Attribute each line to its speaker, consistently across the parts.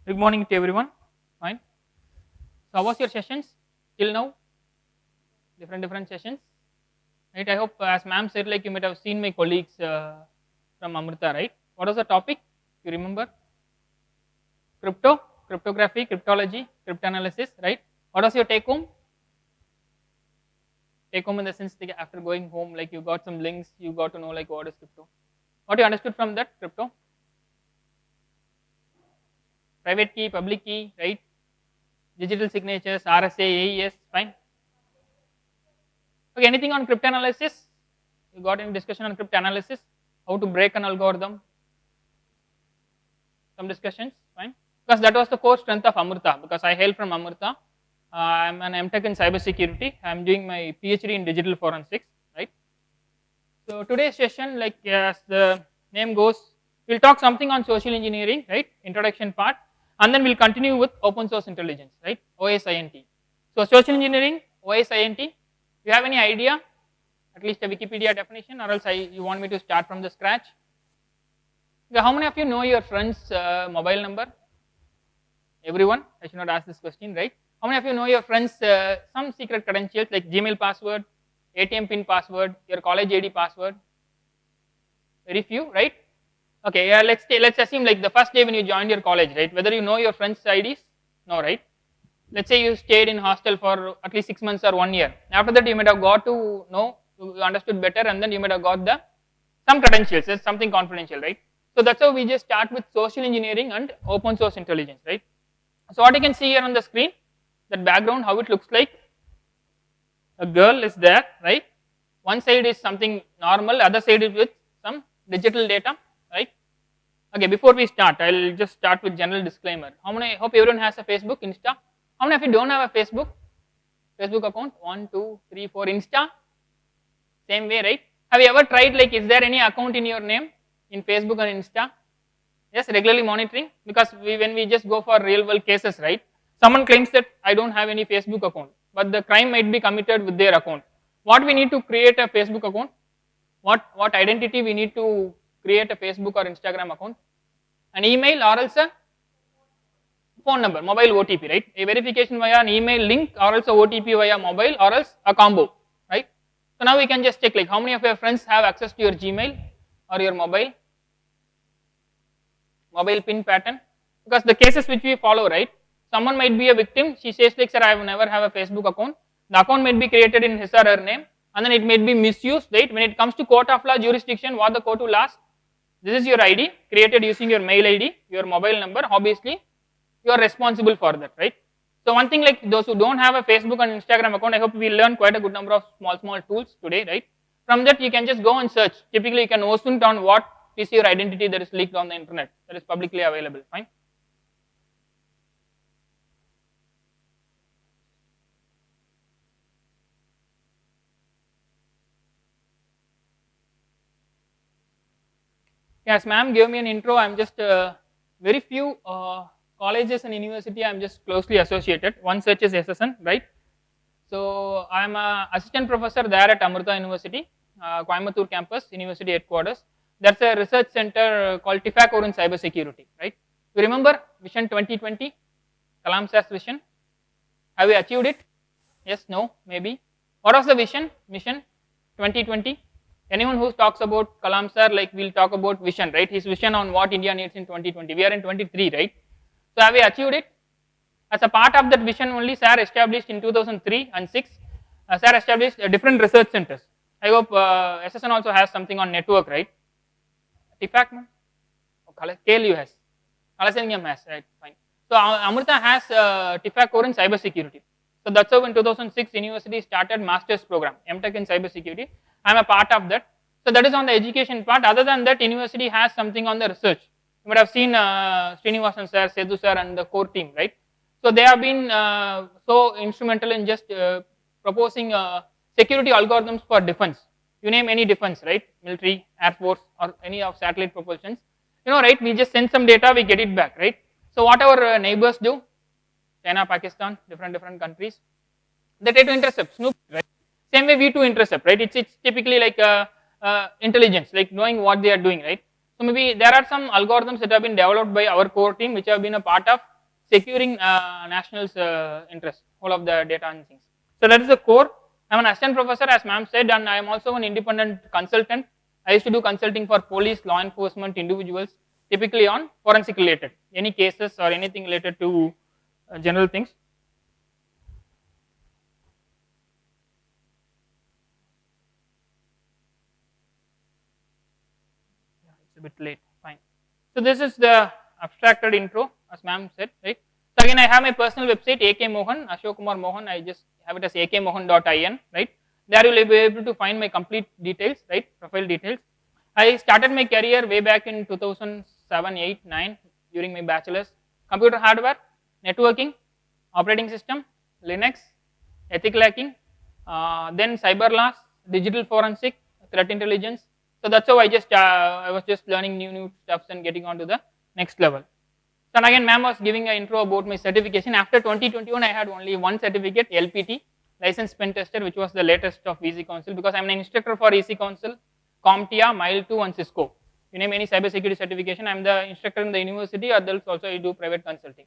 Speaker 1: Good morning to everyone. Fine. So, how was your sessions till now? Different sessions, right? I hope, as ma'am said, like you might have seen my colleagues from Amrita, right? What was the topic? You remember? Crypto, cryptography, cryptology, cryptanalysis, right? What was your take home? Take home in the sense that after going home, like you got some links, you got to know like what is crypto. What you understood from that crypto? Private key, public key, right? Digital signatures, RSA, AES, fine. Okay, anything on cryptanalysis? You got any discussion on cryptanalysis? How to break an algorithm? Some discussions, fine. Because that was the core strength of Amrita. Because I hail from Amrita, I'm an MTech in cybersecurity. I'm doing my PhD in digital forensics, right? So today's session, like as the name goes, we'll talk something on social engineering, right? Introduction part, and then we'll continue with open source intelligence, right? OSINT. So social engineering, OSINT. Do you have any idea? At least a Wikipedia definition, or else you want me to start from the scratch? Okay, how many of you know your friend's mobile number? Everyone? I should not ask this question, right? How many of you know your friend's some secret credentials like Gmail password, ATM pin password, your college ID password? Very few, right? Okay, yeah, let's assume like the first day when you joined your college, right? Whether you know your friends' IDs? No, right? Let's say you stayed in hostel for at least 6 months or 1 year. After that, you might have got to know, you understood better, and then you might have got the some credentials. It's something confidential, right? So that's how we just start with social engineering and open source intelligence, right? So what you can see here on the screen, that background, how it looks like. A girl is there, right? One side is something normal, other side is with some digital data, right? Okay, before we start, I'll just start with general disclaimer. How many? I hope everyone has a Facebook, Insta. How many of you don't have a Facebook account? 1, 2, 3, 4. Insta, same way, right? Have you ever tried like, is there any account in your name in Facebook and Insta? Yes, regularly monitoring, because when we just go for real world cases, right? Someone claims that I don't have any Facebook account, but the crime might be committed with their account. What we need to create a Facebook account? What identity we need to create a Facebook or Instagram account? An email or else a phone number, mobile OTP, right? A verification via an email link or else a OTP via mobile or else a combo, right? So now we can just check like how many of your friends have access to your Gmail or your mobile pin pattern, because the cases which we follow, right? Someone might be a victim. She says like, sir, I have never have a Facebook account. The account might be created in his or her name, and then it may be misused, right? When it comes to court of law jurisdiction, what the court will ask, this is your ID created using your mail ID, your mobile number. Obviously, you are responsible for that, right? So one thing, like those who don't have a Facebook and Instagram account, I hope we learn quite a good number of small tools today, right? From that you can just go and search. Typically you can OSINT on what is your identity that is leaked on the internet, that is publicly available, fine. Yes, ma'am gave me an intro. I'm just very few colleges and university I'm just closely associated. One such is SSN, right? So I'm a assistant professor there at Amrita University, Coimbatore campus, university headquarters. That's a research center called TIFAC in cybersecurity, right? You remember Vision 2020, Kalam Sir's vision? Have we achieved it? Yes, no, maybe. What was the vision? Mission 2020. Anyone who talks about Kalam Sir, like we'll talk about vision, right? His vision on what India needs in 2020. We are in 23, right? So have we achieved it? As a part of that vision only, Sir established in 2003 and 6, Sir established different research centers. I hope SSN also has something on network, right? TIFAC, no? KLU has. Kalasengam has, right? Fine. So Amrita has TIFAC core in cybersecurity. So that's how in 2006 university started master's program, MTech in cybersecurity. I am a part of that. So that is on the education part. Other than that, university has something on the research. You might have seen Srinivasan sir, Sethu sir and the core team, right? So they have been so instrumental in just proposing security algorithms for defense. You name any defense, right? Military, Air Force, or any of satellite propulsions. You know, right? We just send some data, we get it back, right? So what our neighbors do, China, Pakistan, different countries, they try to intercept, snoop, right? Same way we too intercept, right? It's typically like intelligence, like knowing what they are doing, right? So maybe there are some algorithms that have been developed by our core team, which have been a part of securing national's interest, whole of the data and things. So that is the core. I am an assistant professor, as ma'am said, and I am also an independent consultant. I used to do consulting for police, law enforcement, individuals, typically on forensic related, any cases or anything related to general things. Yeah, it's a bit late. Fine. So this is the abstracted intro, as ma'am said, right? So again, I have my personal website, AK Mohan, Ashok Kumar Mohan. I just have it as akmohan.in, right? There you will be able to find my complete details, right? Profile details. I started my career way back in 2007, 8, 9 during my bachelor's. Computer hardware, networking, operating system, Linux, ethical hacking, then cyber laws, digital forensic, threat intelligence. So that's how I was just learning new stuffs and getting on to the next level. So again, ma'am was giving an intro about my certification. After 2021, I had only one certificate, LPT, licensed pen tester, which was the latest of EC Council, because I'm an instructor for EC Council, CompTIA, Mile2 and Cisco. You name any cybersecurity certification, I'm the instructor in the university, or else also I do private consulting.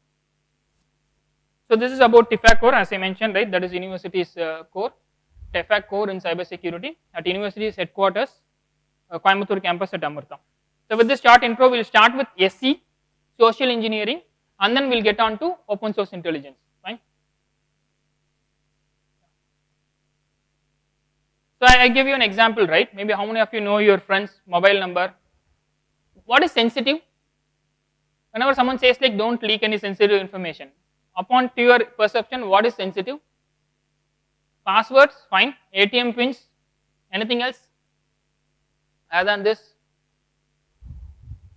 Speaker 1: So this is about TIFAC core, as I mentioned, right? That is university's core, TIFAC core in cybersecurity at university's headquarters, Coimbatore campus at Amrita. So with this short intro, we'll start with SC, social engineering, and then we'll get on to open source intelligence. Fine. So I give you an example, right? Maybe how many of you know your friend's mobile number? What is sensitive? Whenever someone says like don't leak any sensitive information, upon to your perception, what is sensitive? Passwords, fine. ATM pins, anything else? Other than this,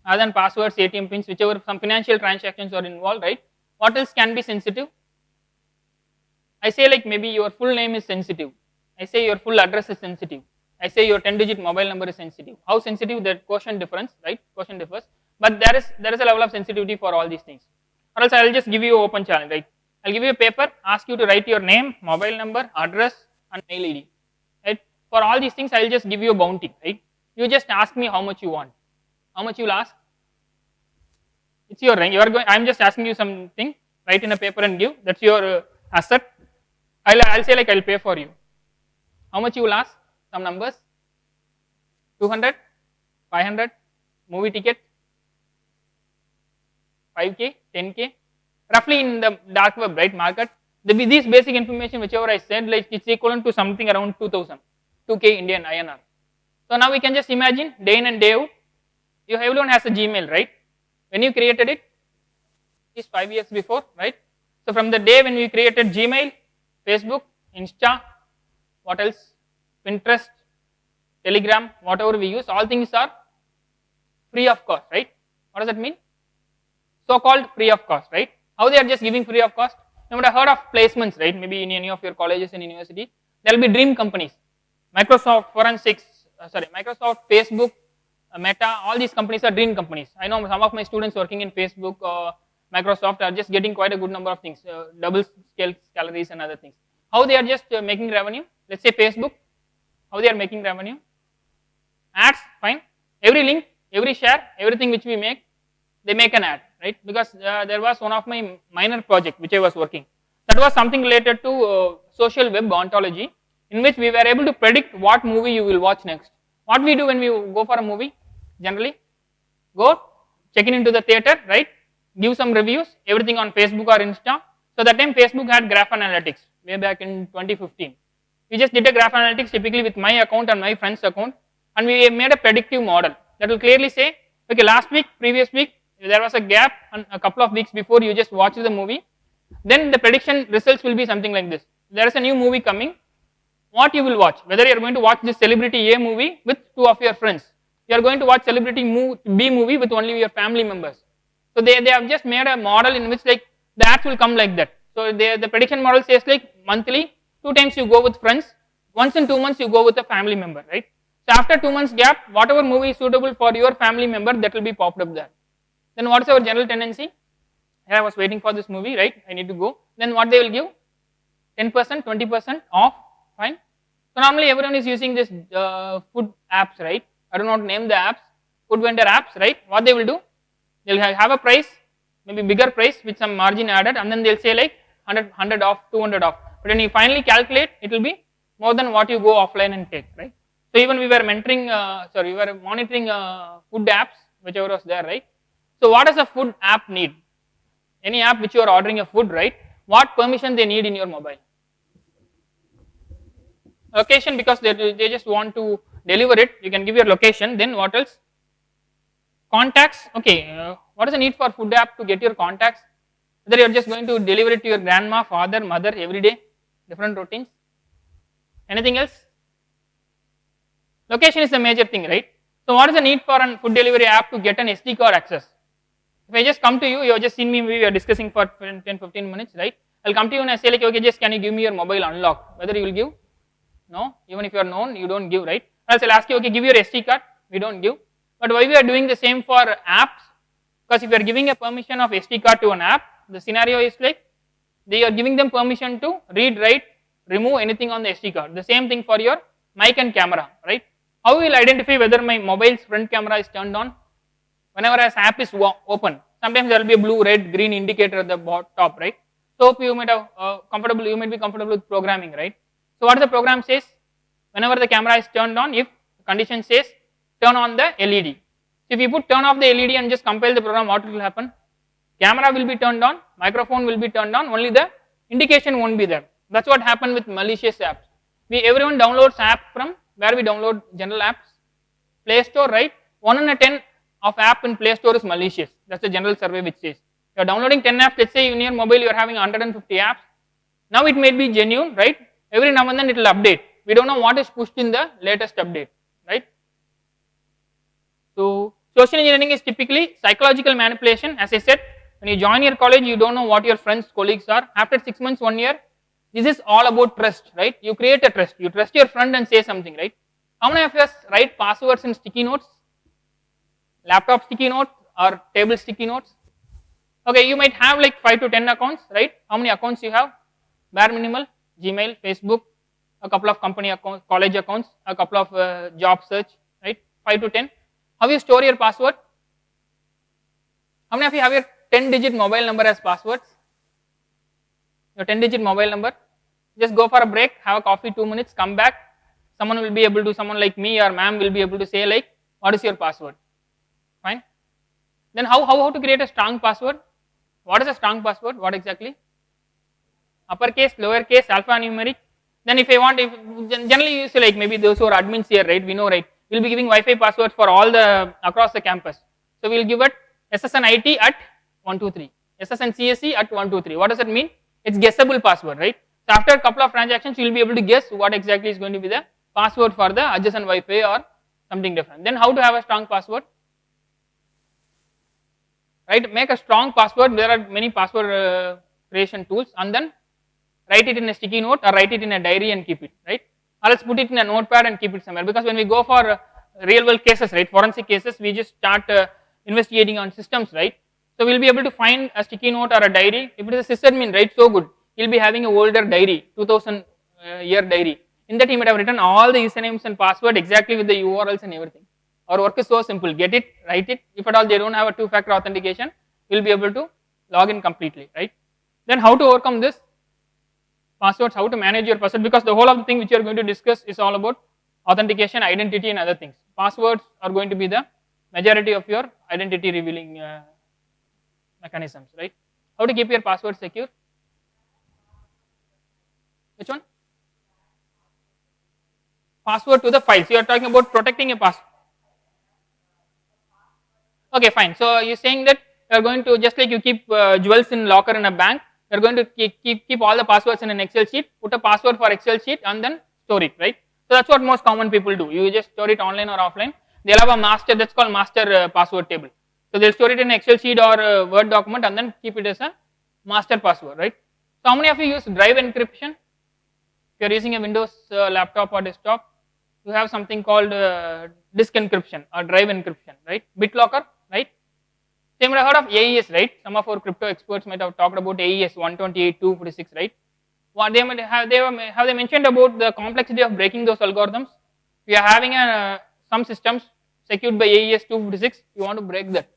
Speaker 1: other than passwords, ATM pins, whichever some financial transactions are involved, right? What else can be sensitive? I say like maybe your full name is sensitive. I say your full address is sensitive. I say your 10-digit mobile number is sensitive. How sensitive? That quotient difference, right? Quotient differs, but there is a level of sensitivity for all these things. Or else I will just give you an open challenge, right? I'll give you a paper, ask you to write your name, mobile number, address, and mail ID, right? For all these things, I will just give you a bounty, right? You just ask me how much you want. How much you will ask? It's your rank. You are going. I'm just asking you something. Write in a paper and give. That's your asset. I'll say like I'll pay for you. How much you will ask? Some numbers. 200, 500, movie ticket, 5k, 10k, roughly in the dark web, right, market. These basic information, whichever I said, like it's equivalent to something around 2000, 2k Indian INR. So now we can just imagine day in and day out. Everyone has a Gmail, right? When you created it, is 5 years before, right? So from the day when we created Gmail, Facebook, Insta, what else? Pinterest, Telegram, whatever we use, all things are free of cost, right? What does that mean? So-called free of cost, right? How they are just giving free of cost? You might have heard of placements, right? Maybe in any of your colleges and university, there will be dream companies. Microsoft, Microsoft, Facebook, Meta, all these companies are dream companies. I know some of my students working in Facebook, Microsoft are just getting quite a good number of things, double scale salaries and other things. How they are just making revenue? Let's say Facebook, how they are making revenue? Ads, fine. Every link, every share, everything which we make, they make an ad, right? Because there was one of my minor project which I was working. That was something related to social web ontology, in which we were able to predict what movie you will watch next. What we do when we go for a movie, generally, go check in into the theater, right? Give some reviews, everything on Facebook or Insta. So that time Facebook had graph analytics way back in 2015. We just did a graph analytics typically with my account and my friend's account, and we made a predictive model that will clearly say, okay, last week, previous week, there was a gap, and a couple of weeks before you just watched the movie, then the prediction results will be something like this. There is a new movie coming, what you will watch, whether you are going to watch this celebrity A movie with 2 of your friends, you are going to watch celebrity B movie with only your family members. So they have just made a model in which like the ads will come like that. So the prediction model says like monthly, 2 times you go with friends, once in 2 months you go with a family member, right? So after 2 months gap, whatever movie is suitable for your family member, that will be popped up there. Then what is our general tendency? Here I was waiting for this movie, right? I need to go. Then what they will give? 10%, 20% off, fine. So normally everyone is using this food apps, right? I do not name the apps, food vendor apps, right? What they will do? They will have a price, maybe bigger price with some margin added, and then they'll say like 100 off, 200 off. But when you finally calculate, it will be more than what you go offline and take, right? So even we were mentoring, we were monitoring food apps, whichever was there, right? So what does a food app need? Any app which you are ordering a food, right? What permission they need in your mobile? Location, because they just want to deliver it. You can give your location. Then what else? Contacts. Okay, what is the need for food app to get your contacts? Whether you are just going to deliver it to your grandma, father, mother every day, different routines. Anything else? Location is the major thing, right? So what is the need for a food delivery app to get an SD card access? If I just come to you, you have just seen me, we are discussing for 10-15 minutes, right? I'll come to you and I say like, okay, just can you give me your mobile unlock? Whether you will give? No, even if you are known, you don't give, right? Else I'll ask you, okay, give your SD card, we don't give. But why we are doing the same for apps? Because if you are giving a permission of SD card to an app, the scenario is like, they are giving them permission to read, write, remove anything on the SD card. The same thing for your mic and camera, right? How will identify whether my mobile's front camera is turned on? Whenever an app is open, sometimes there will be a blue, red, green indicator at the top, right? So you might have you might be comfortable with programming, right? So what the program says? Whenever the camera is turned on, if the condition says turn on the LED. So if you put turn off the LED and just compile the program, what will happen? Camera will be turned on, microphone will be turned on, only the indication won't be there. That's what happened with malicious apps. Everyone downloads app from where we download general apps? Play Store, right? 1 in 10 of app in Play Store is malicious. That's the general survey which says. You are downloading 10 apps, let's say in your mobile you are having 150 apps. Now it may be genuine, right? Every now and then it will update. We don't know what is pushed in the latest update, right? So social engineering is typically psychological manipulation. As I said, when you join your college, you don't know what your friends, colleagues are. After 6 months, 1 year, this is all about trust, right? You create a trust. You trust your friend and say something, right? How many of us write passwords in sticky notes? Laptop sticky notes or table sticky notes? Okay, you might have like 5 to 10 accounts, right? How many accounts you have? Bare minimal, Gmail, Facebook, a couple of company accounts, college accounts, a couple of job search, right? 5 to 10. How you store your password? How many of you have your 10-digit mobile number as passwords? Your 10-digit mobile number? Just go for a break, have a coffee, 2 minutes, come back. Someone will be able to, someone like me or ma'am will be able to say like, what is your password? Fine. Then how to create a strong password? What is a strong password? What exactly? Uppercase, lowercase, alphanumeric. Then if I want, if generally you say like maybe those who are admins here, right? We know, right? We'll be giving Wi-Fi passwords for all the across the campus. So we'll give it SSNIT at 123, SSNCSE at 123. What does that mean? It's guessable password, right? So after a couple of transactions, you will be able to guess what exactly is going to be the password for the adjacent Wi-Fi or something different. Then how to have a strong password? Right? Make a strong password. There are many password creation tools, and then write it in a sticky note or write it in a diary and keep it, right? Or let's put it in a notepad and keep it somewhere, because when we go for real world cases, right, forensic cases, we just start investigating on systems, right? So we'll be able to find a sticky note or a diary. If it is a sysadmin, right, so good. He'll be having a older diary, 2000 year diary. In that he might have written all the usernames and password exactly with the URLs and everything. Our work is so simple. Get it, write it. If at all they don't have a two-factor authentication, we'll be able to log in completely, right? Then how to overcome this? Passwords, how to manage your password, because the whole of the thing which you are going to discuss is all about authentication, identity and other things. Passwords are going to be the majority of your identity revealing mechanisms, right? How to keep your password secure? Which one? Password to the files. You are talking about protecting a password. Okay, fine. So you're saying that you are going to, just like you keep jewels in locker in a bank, you are going to keep all the passwords in an Excel sheet, put a password for Excel sheet and then store it, right? So that's what most common people do. You just store it online or offline. They'll have a master, that's called master password table. So they'll store it in an Excel sheet or a Word document and then keep it as a master password, right? So how many of you use drive encryption? If you are using a Windows laptop or desktop, you have something called disk encryption or drive encryption, right? BitLocker, right? So you might have heard of AES, right? Some of our crypto experts might have talked about AES 128.246, right? What they might have they mentioned about the complexity of breaking those algorithms? We are having some systems secured by AES 256. You want to break that?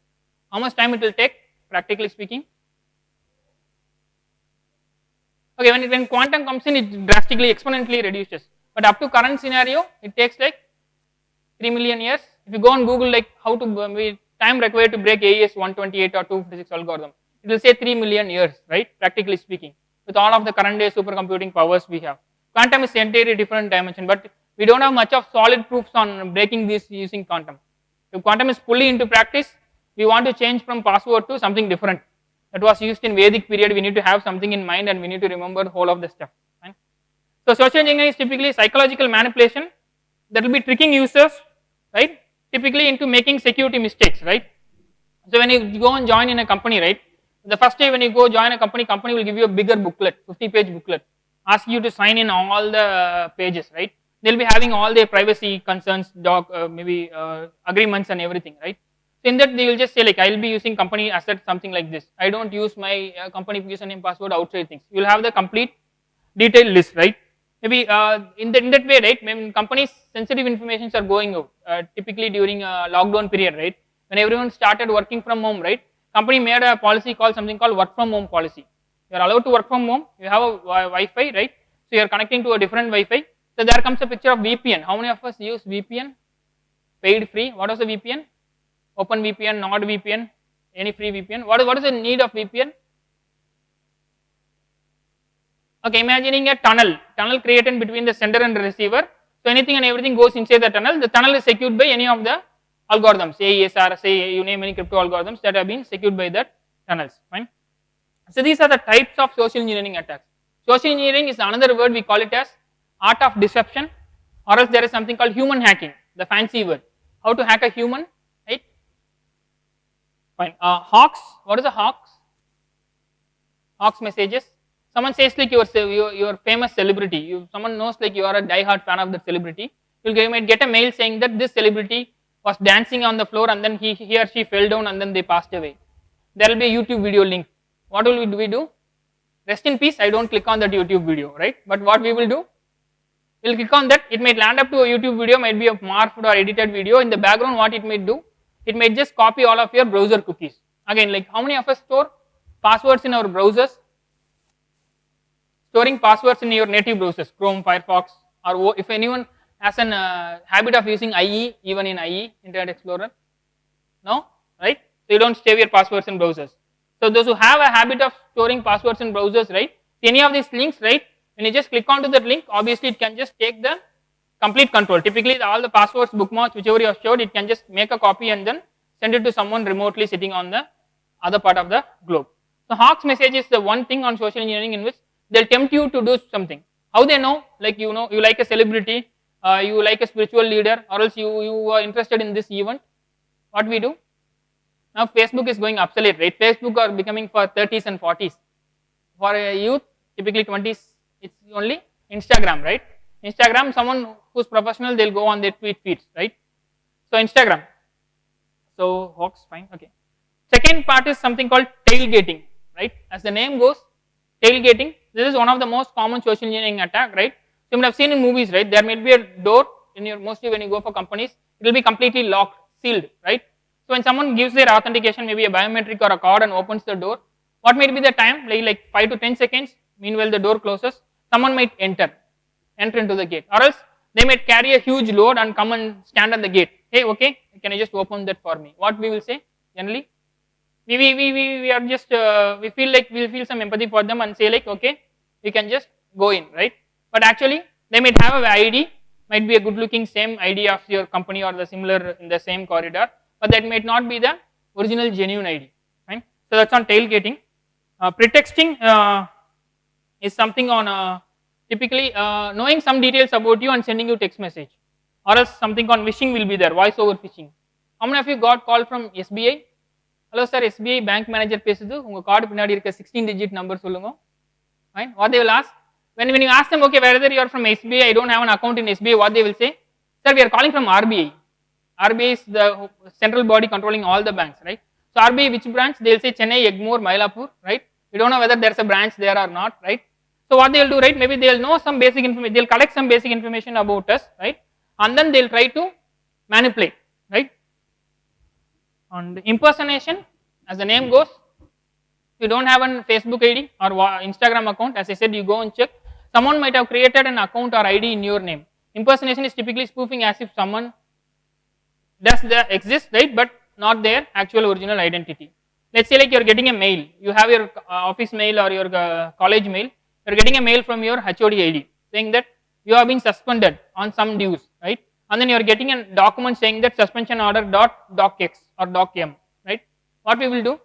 Speaker 1: How much time it will take? practically speaking. Okay, when quantum comes in, it drastically exponentially reduces, but up to current scenario it takes like 3 million years. If you go on Google like how to time required to break AES 128 or 256 algorithm, it will say 3 million years, right, practically speaking, with all of the current day supercomputing powers we have. Quantum is entirely different dimension, but we don't have much of solid proofs on breaking this using quantum. If quantum is fully into practice, we want to change from password to something different that was used in Vedic period. We need to have something in mind and we need to remember the whole of the stuff. Right? So social engineering is typically psychological manipulation that will be tricking users, right, typically into making security mistakes, right. So when you go and join in a company, right, the first day when you go join a company, company will give you a bigger booklet, 50-page booklet, ask you to sign in all the pages, right. They'll be having all their privacy concerns, maybe agreements and everything, right. So in that they will just say like, I will be using company asset something like this. I don't use my company username password outside things. You will have the complete detailed list, right. Maybe in that way, right, when companies sensitive informations are going out, typically during a lockdown period, right, when everyone started working from home, right, company made a policy called something called work from home policy. You are allowed to work from home, you have a Wi-Fi, right, so you are connecting to a different Wi-Fi. So there comes a picture of VPN. How many of us use VPN? Paid, free? What was the VPN? Open VPN, not VPN, any free VPN? What is the need of VPN? Okay, imagining a tunnel created between the sender and the receiver. So anything and everything goes inside the tunnel. The tunnel is secured by any of the algorithms, AES, RSA, you name any crypto algorithms that have been secured by that tunnels. Fine. So these are the types of social engineering attacks. Social engineering is another word, we call it as art of deception, or else there is something called human hacking, the fancy word. How to hack a human, right? Fine. Hawks. What is a hawks? Hawks messages. Someone says like you are famous celebrity. Someone knows like you are a die-hard fan of that celebrity. You might get a mail saying that this celebrity was dancing on the floor and then he or she fell down and then they passed away. There will be a YouTube video link. What will we do? Rest in peace. I don't click on that YouTube video, right? But what we will do? We'll click on that. It might land up to a YouTube video, might be a morphed or edited video. In the background, what it might do? It might just copy all of your browser cookies. Again, like how many of us store passwords in our browsers? Storing passwords in your native browsers, Chrome, Firefox, or if anyone has an habit of using IE, even in IE, Internet Explorer, no, right? So you don't save your passwords in browsers. So those who have a habit of storing passwords in browsers, right? Any of these links, right? When you just click onto that link, obviously it can just take the complete control. Typically, all the passwords, bookmarks, whichever you have stored, it can just make a copy and then send it to someone remotely sitting on the other part of the globe. So Hawks message is the one thing on social engineering in which they'll tempt you to do something. How they know? Like you like a celebrity, you like a spiritual leader, or else you are interested in this event. What we do? Now Facebook is going obsolete, right? Facebook are becoming for 30s and 40s. For a youth, typically 20s, it's only Instagram, right? Instagram, someone who's professional, they'll go on their tweet feeds, right? So Instagram. So Hawks, fine, okay. Second part is something called tailgating, right? As the name goes, tailgating. This is one of the most common social engineering attack, right? So you might have seen in movies, right? There may be a door in your, mostly when you go for companies, it will be completely locked, sealed, right? So when someone gives their authentication, maybe a biometric or a card and opens the door, what might be the time? Like 5 to 10 seconds. Meanwhile, the door closes. Someone might enter into the gate, or else they might carry a huge load and come and stand at the gate. Hey, okay, can you just open that for me? What we will say generally? We are just we feel like we'll feel some empathy for them and say like, okay, we can just go in, right? But actually, they might have an ID, might be a good-looking same ID of your company or the similar in the same corridor, but that might not be the original genuine ID, right? So that's on tailgating. Pretexting is something on typically knowing some details about you and sending you text message, or else something on phishing will be there, voice over phishing. How many of you got call from SBI? Hello sir, SBI bank manager பேசுது உங்க card பின்னாடி இருக்க 16 digit number சொல்லுங்க. Fine. What they will ask when you ask them, okay, whether you are from SBI, I don't have an account in SBI, what they will say? Sir, we are calling from RBI. RBI is the central body controlling all the banks, right? So RBI which branch? They will say Chennai, Egmore, Mylapore, right? We don't know whether there is a branch there or not, right? So what they will do, right? Maybe they will know some basic information, they will collect some basic information about us, right? And then they will try to manipulate, right? And impersonation, as the name goes, you don't have a Facebook ID or Instagram account, as I said, you go and check. Someone might have created an account or ID in your name. Impersonation is typically spoofing as if someone does the exist, right, but not their actual original identity. Let's say like you are getting a mail, you have your office mail or your college mail, you are getting a mail from your HOD ID saying that you have been suspended on some dues, right, and then you are getting a document saying that suspension order docx or docm, right. What we will do?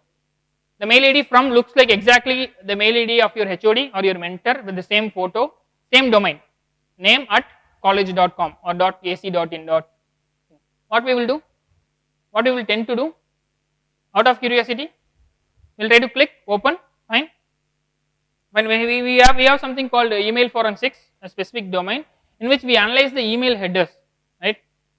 Speaker 1: The mail ID from looks like exactly the mail ID of your HOD or your mentor with the same photo, same domain, name at college.com or .ac.in. What we will do? What we will tend to do? Out of curiosity, we will try to click open, fine. When we have something called email forensics, a specific domain in which we analyze the email headers, right.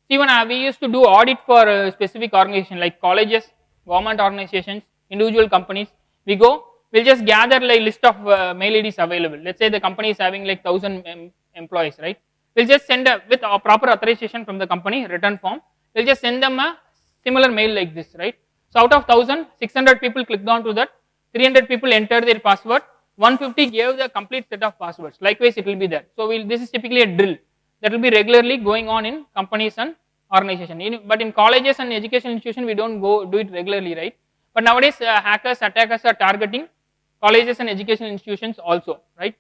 Speaker 1: Even we used to do audit for a specific organization like colleges, government organizations, individual companies. We go, we'll just gather like list of mail IDs available. Let's say the company is having like 1,000 employees, right. We'll just send with a proper authorization from the company return form. We'll just send them a similar mail like this, right. So out of 1,000, 600 people clicked on to that, 300 people entered their password, 150 gave the complete set of passwords. Likewise, it will be there. So this is typically a drill that will be regularly going on in companies and organization. But in colleges and education institutions, we don't go do it regularly, right. But nowadays, hackers, attackers are targeting colleges and education institutions also, right.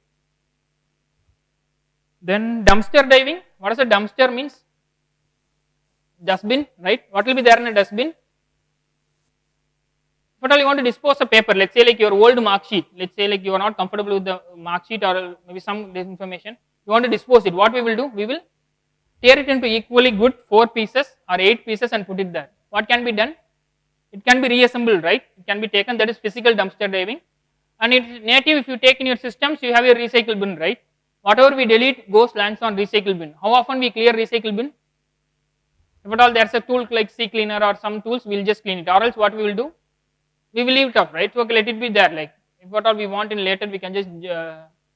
Speaker 1: Then dumpster diving. What does a dumpster means? Dustbin, right. What will be there in a dustbin? If at all you want to dispose of paper, let's say like your old mark sheet, let's say like you are not comfortable with the mark sheet or maybe some information, you want to dispose it, what we will do? We will tear it into equally good 4 pieces or 8 pieces and put it there. What can be done? It can be reassembled, right? It can be taken, that is physical dumpster diving. And it's native, if you take in your systems, you have your recycle bin, right? Whatever we delete goes lands on recycle bin. How often we clear recycle bin? If at all there's a tool like C cleaner or some tools, we'll just clean it, or else what we will do? We will leave it off, right? So okay, let it be there, like if at all we want in later, we can just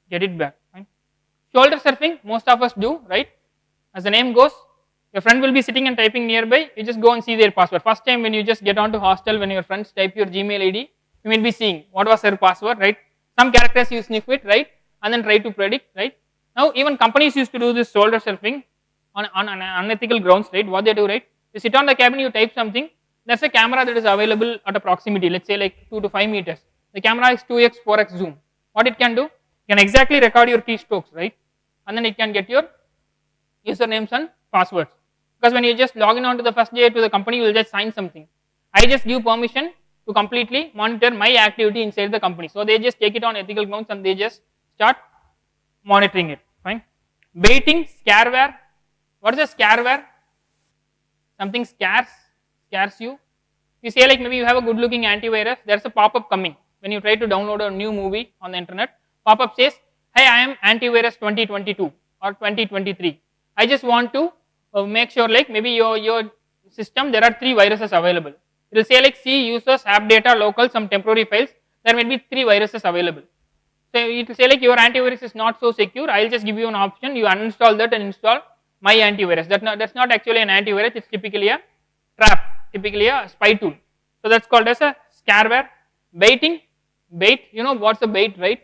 Speaker 1: get it back, right? Shoulder surfing, most of us do, right? As the name goes, your friend will be sitting and typing nearby, you just go and see their password. First time when you just get onto hostel, when your friends type your Gmail ID, you may be seeing what was their password, right? Some characters you sniff it, right? And then try to predict, right? Now even companies used to do this shoulder surfing on unethical grounds, right? What they do, right? You sit on the cabin, you type something, there's a camera that is available at a proximity, let's say like 2 to 5 meters. The camera is 2x, 4x zoom. What it can do? It can exactly record your keystrokes, right? And then it can get your usernames and passwords. Because when you just log in onto the first day to the company, you will just sign something. I just give permission to completely monitor my activity inside the company. So they just take it on ethical grounds and they just start monitoring it, fine. Baiting, scareware. What is a scareware? Something scares you. You say like maybe you have a good looking antivirus, there's a pop-up coming. When you try to download a new movie on the internet, pop-up says, hey, I am antivirus 2022 or 2023. I just want to make sure like maybe your system, there are 3 viruses available. It will say like C users, app data, local, some temporary files, there may be 3 viruses available. So it will say like your antivirus is not so secure, I will just give you an option, you uninstall that and install my antivirus. That's not actually an antivirus, it's typically a trap, typically a spy tool. So that's called as a scareware. Baiting, bait, you know what's a bait, right?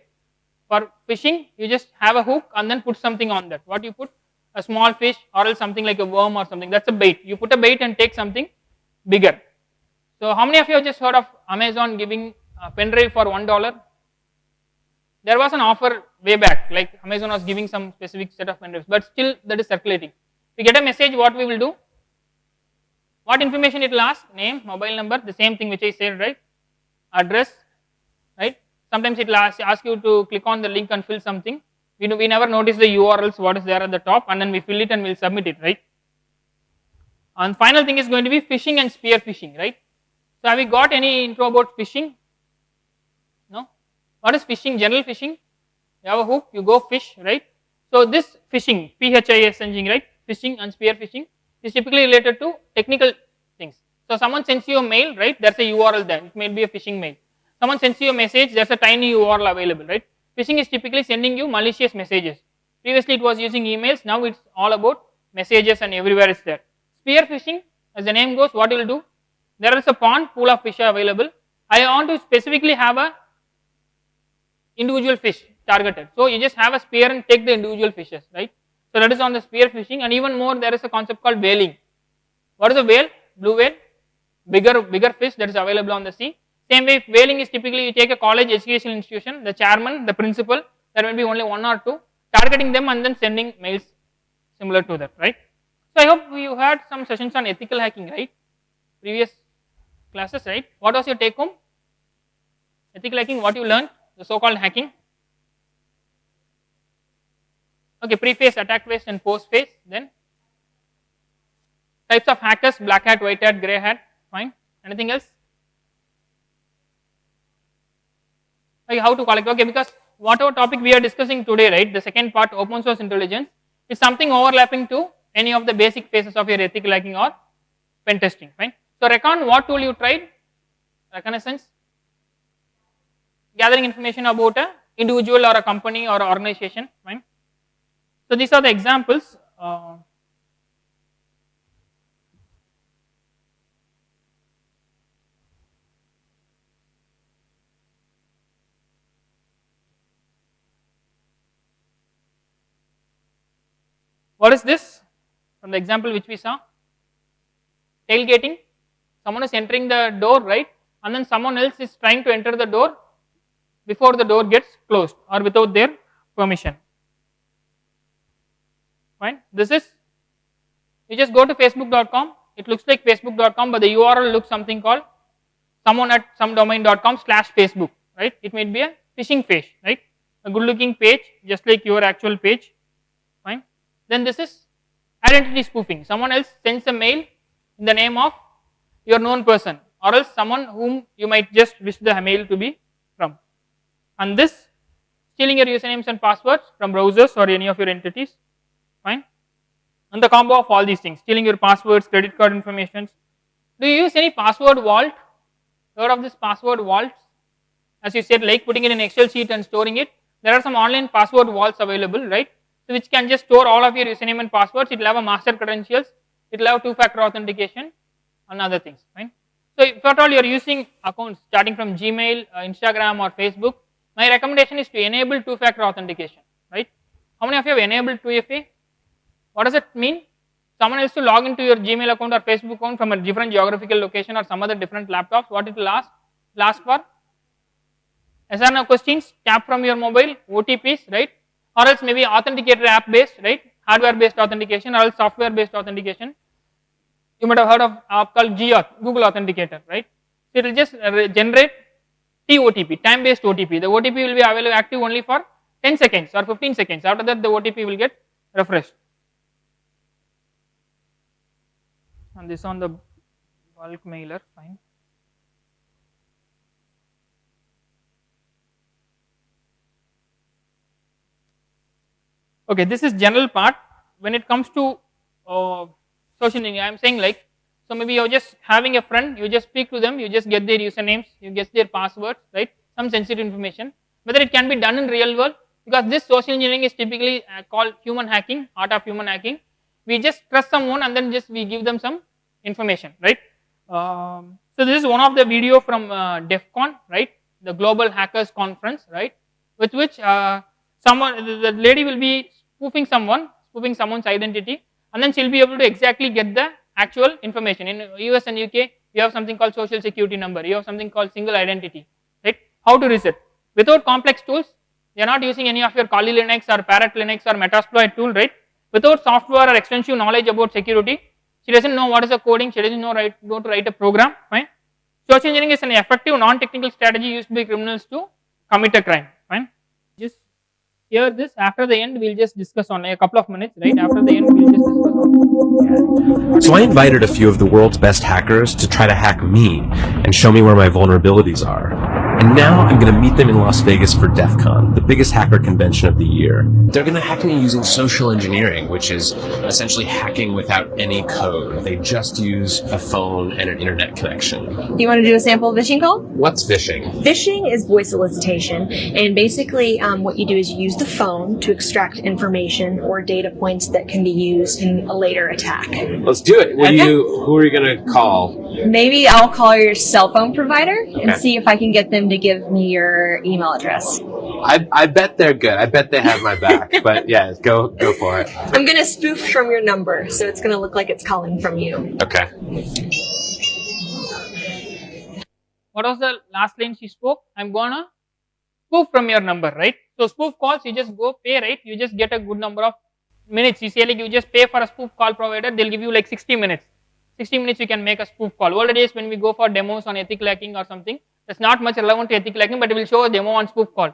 Speaker 1: For fishing, you just have a hook and then put something on that. What you put? A small fish or else something like a worm or something, that's a bait. You put a bait and take something bigger. So how many of you have just heard of Amazon giving a pen drive for $1? There was an offer way back, like Amazon was giving some specific set of pen drives, but still that is circulating. We get a message, what we will do? What information it will ask? Name, mobile number, the same thing which I said, right? Address, right? Sometimes it will ask you to click on the link and fill something. We never notice the URLs, what is there at the top, and then we fill it and we'll submit it, right? And final thing is going to be phishing and spear phishing, right? So have we got any intro about phishing? No? What is phishing? General phishing? You have a hook, you go fish, right? So this phishing, PHISing, right? Phishing and spear phishing is typically related to technical things. So someone sends you a mail, right? There's a URL there, it may be a phishing mail. Someone sends you a message, there's a tiny URL available, right? Phishing is typically sending you malicious messages. Previously it was using emails, now it's all about messages and everywhere it's there. Spear phishing, as the name goes, what it will do? There is a pond, pool of fish available. I want to specifically have a individual fish targeted. So you just have a spear and take the individual fishes, right? So that is on the spear fishing, and even more there is a concept called whaling. What is a whale? Blue whale, bigger fish that is available on the sea. Same way, whaling is typically you take a college educational institution, the chairman, the principal, there will be only one or two, targeting them and then sending mails similar to that, right? So I hope you had some sessions on ethical hacking, right? Previous classes, right? What was your take home? Ethical hacking, what you learned, the so-called hacking. Okay, pre-phase, attack phase and post-phase. Then types of hackers, black hat, white hat, grey hat, fine. Anything else? Okay, how to collect? Okay, because whatever topic we are discussing today, right, the second part, open source intelligence, is something overlapping to any of the basic phases of your ethical hacking or pen testing, fine. So recon, what tool you tried? Reconnaissance, gathering information about a individual or a company or organization, fine. So these are the examples. What is this? From the example which we saw, tailgating. Someone is entering the door, right, and then someone else is trying to enter the door before the door gets closed or without their permission. Fine. This is, you just go to facebook.com, it looks like facebook.com, but the URL looks something called someone at some domain.com/Facebook, right? It might be a phishing page, right? A good looking page, just like your actual page, fine. Then this is identity spoofing. Someone else sends a mail in the name of your known person, or else someone whom you might just wish the mail to be from. And this, stealing your usernames and passwords from browsers or any of your entities, fine. And the combo of all these things, stealing your passwords, credit card information. Do you use any password vault? Heard of this password vaults? As you said, like putting it in an Excel sheet and storing it. There are some online password vaults available, right? So which can just store all of your username and passwords. It will have a master credentials. It will have two-factor authentication and other things, fine. So if at all you are using accounts starting from Gmail, Instagram or Facebook, my recommendation is to enable two-factor authentication, right? How many of you have enabled 2FA? What does it mean? Someone else to log into your Gmail account or Facebook account from a different geographical location or some other different laptops, what it will ask for? SRN questions, tap from your mobile, OTPs, right? Or else maybe authenticator app based, right? Hardware based authentication or else software based authentication. You might have heard of app called GAuth, Google Authenticator, right? So it will just generate TOTP, time based OTP. The OTP will be available active only for 10 seconds or 15 seconds. After that the OTP will get refreshed. And this on the bulk mailer, fine. Okay, this is general part. When it comes to social engineering, I am saying like, so maybe you're just having a friend, you just speak to them, you just get their usernames, you get their passwords, right? Some sensitive information. Whether it can be done in real world, because this social engineering is typically called human hacking, art of human hacking. We just trust someone and then just we give them some information, right? So this is one of the video from DEF CON, right? The Global Hackers Conference, right? With which the lady will be spoofing someone's identity, and then she'll be able to exactly get the actual information. In US and UK, you have something called social security number, you have something called single identity, right? How to reset? Without complex tools, they are not using any of your Kali Linux or Parrot Linux or Metasploit tool, right? Without software or extensive knowledge about security, she doesn't know what is a coding, she doesn't know how to write a program, fine. Social engineering is an effective non-technical strategy used by criminals to commit a crime, fine. Just hear this, after the end we'll just discuss on a couple of minutes, right? After the end we'll just discuss on.
Speaker 2: So I invited a few of the world's best hackers to try to hack me and show me where my vulnerabilities are. And now I'm going to meet them in Las Vegas for DEF CON, the biggest hacker convention of the year. They're going to hack me using social engineering, which is essentially hacking without any code. They just use a phone and an internet connection.
Speaker 3: Do you want to do a sample phishing call?
Speaker 2: What's phishing?
Speaker 3: Phishing is voice solicitation, and basically what you do is you use the phone to extract information or data points that can be used in a later attack.
Speaker 2: Let's do it. Who are you going to call?
Speaker 3: Maybe I'll call your cell phone provider and see if I can get them to give me your email address.
Speaker 2: I bet they're good. I bet they have my back. But yeah, go for it.
Speaker 3: I'm gonna spoof from your number, so it's gonna look like it's calling from you.
Speaker 2: Okay.
Speaker 1: What was the last line she spoke? I'm gonna spoof from your number, right? So spoof calls, you just go pay, right? You just get a good number of minutes. You say like you just pay for a spoof call provider, they'll give you like 60 minutes. 60 minutes you can make a spoof call. Older days when we go for demos on ethical hacking or something, that's not much relevant to ethical hacking, but we will show a demo on spoof call.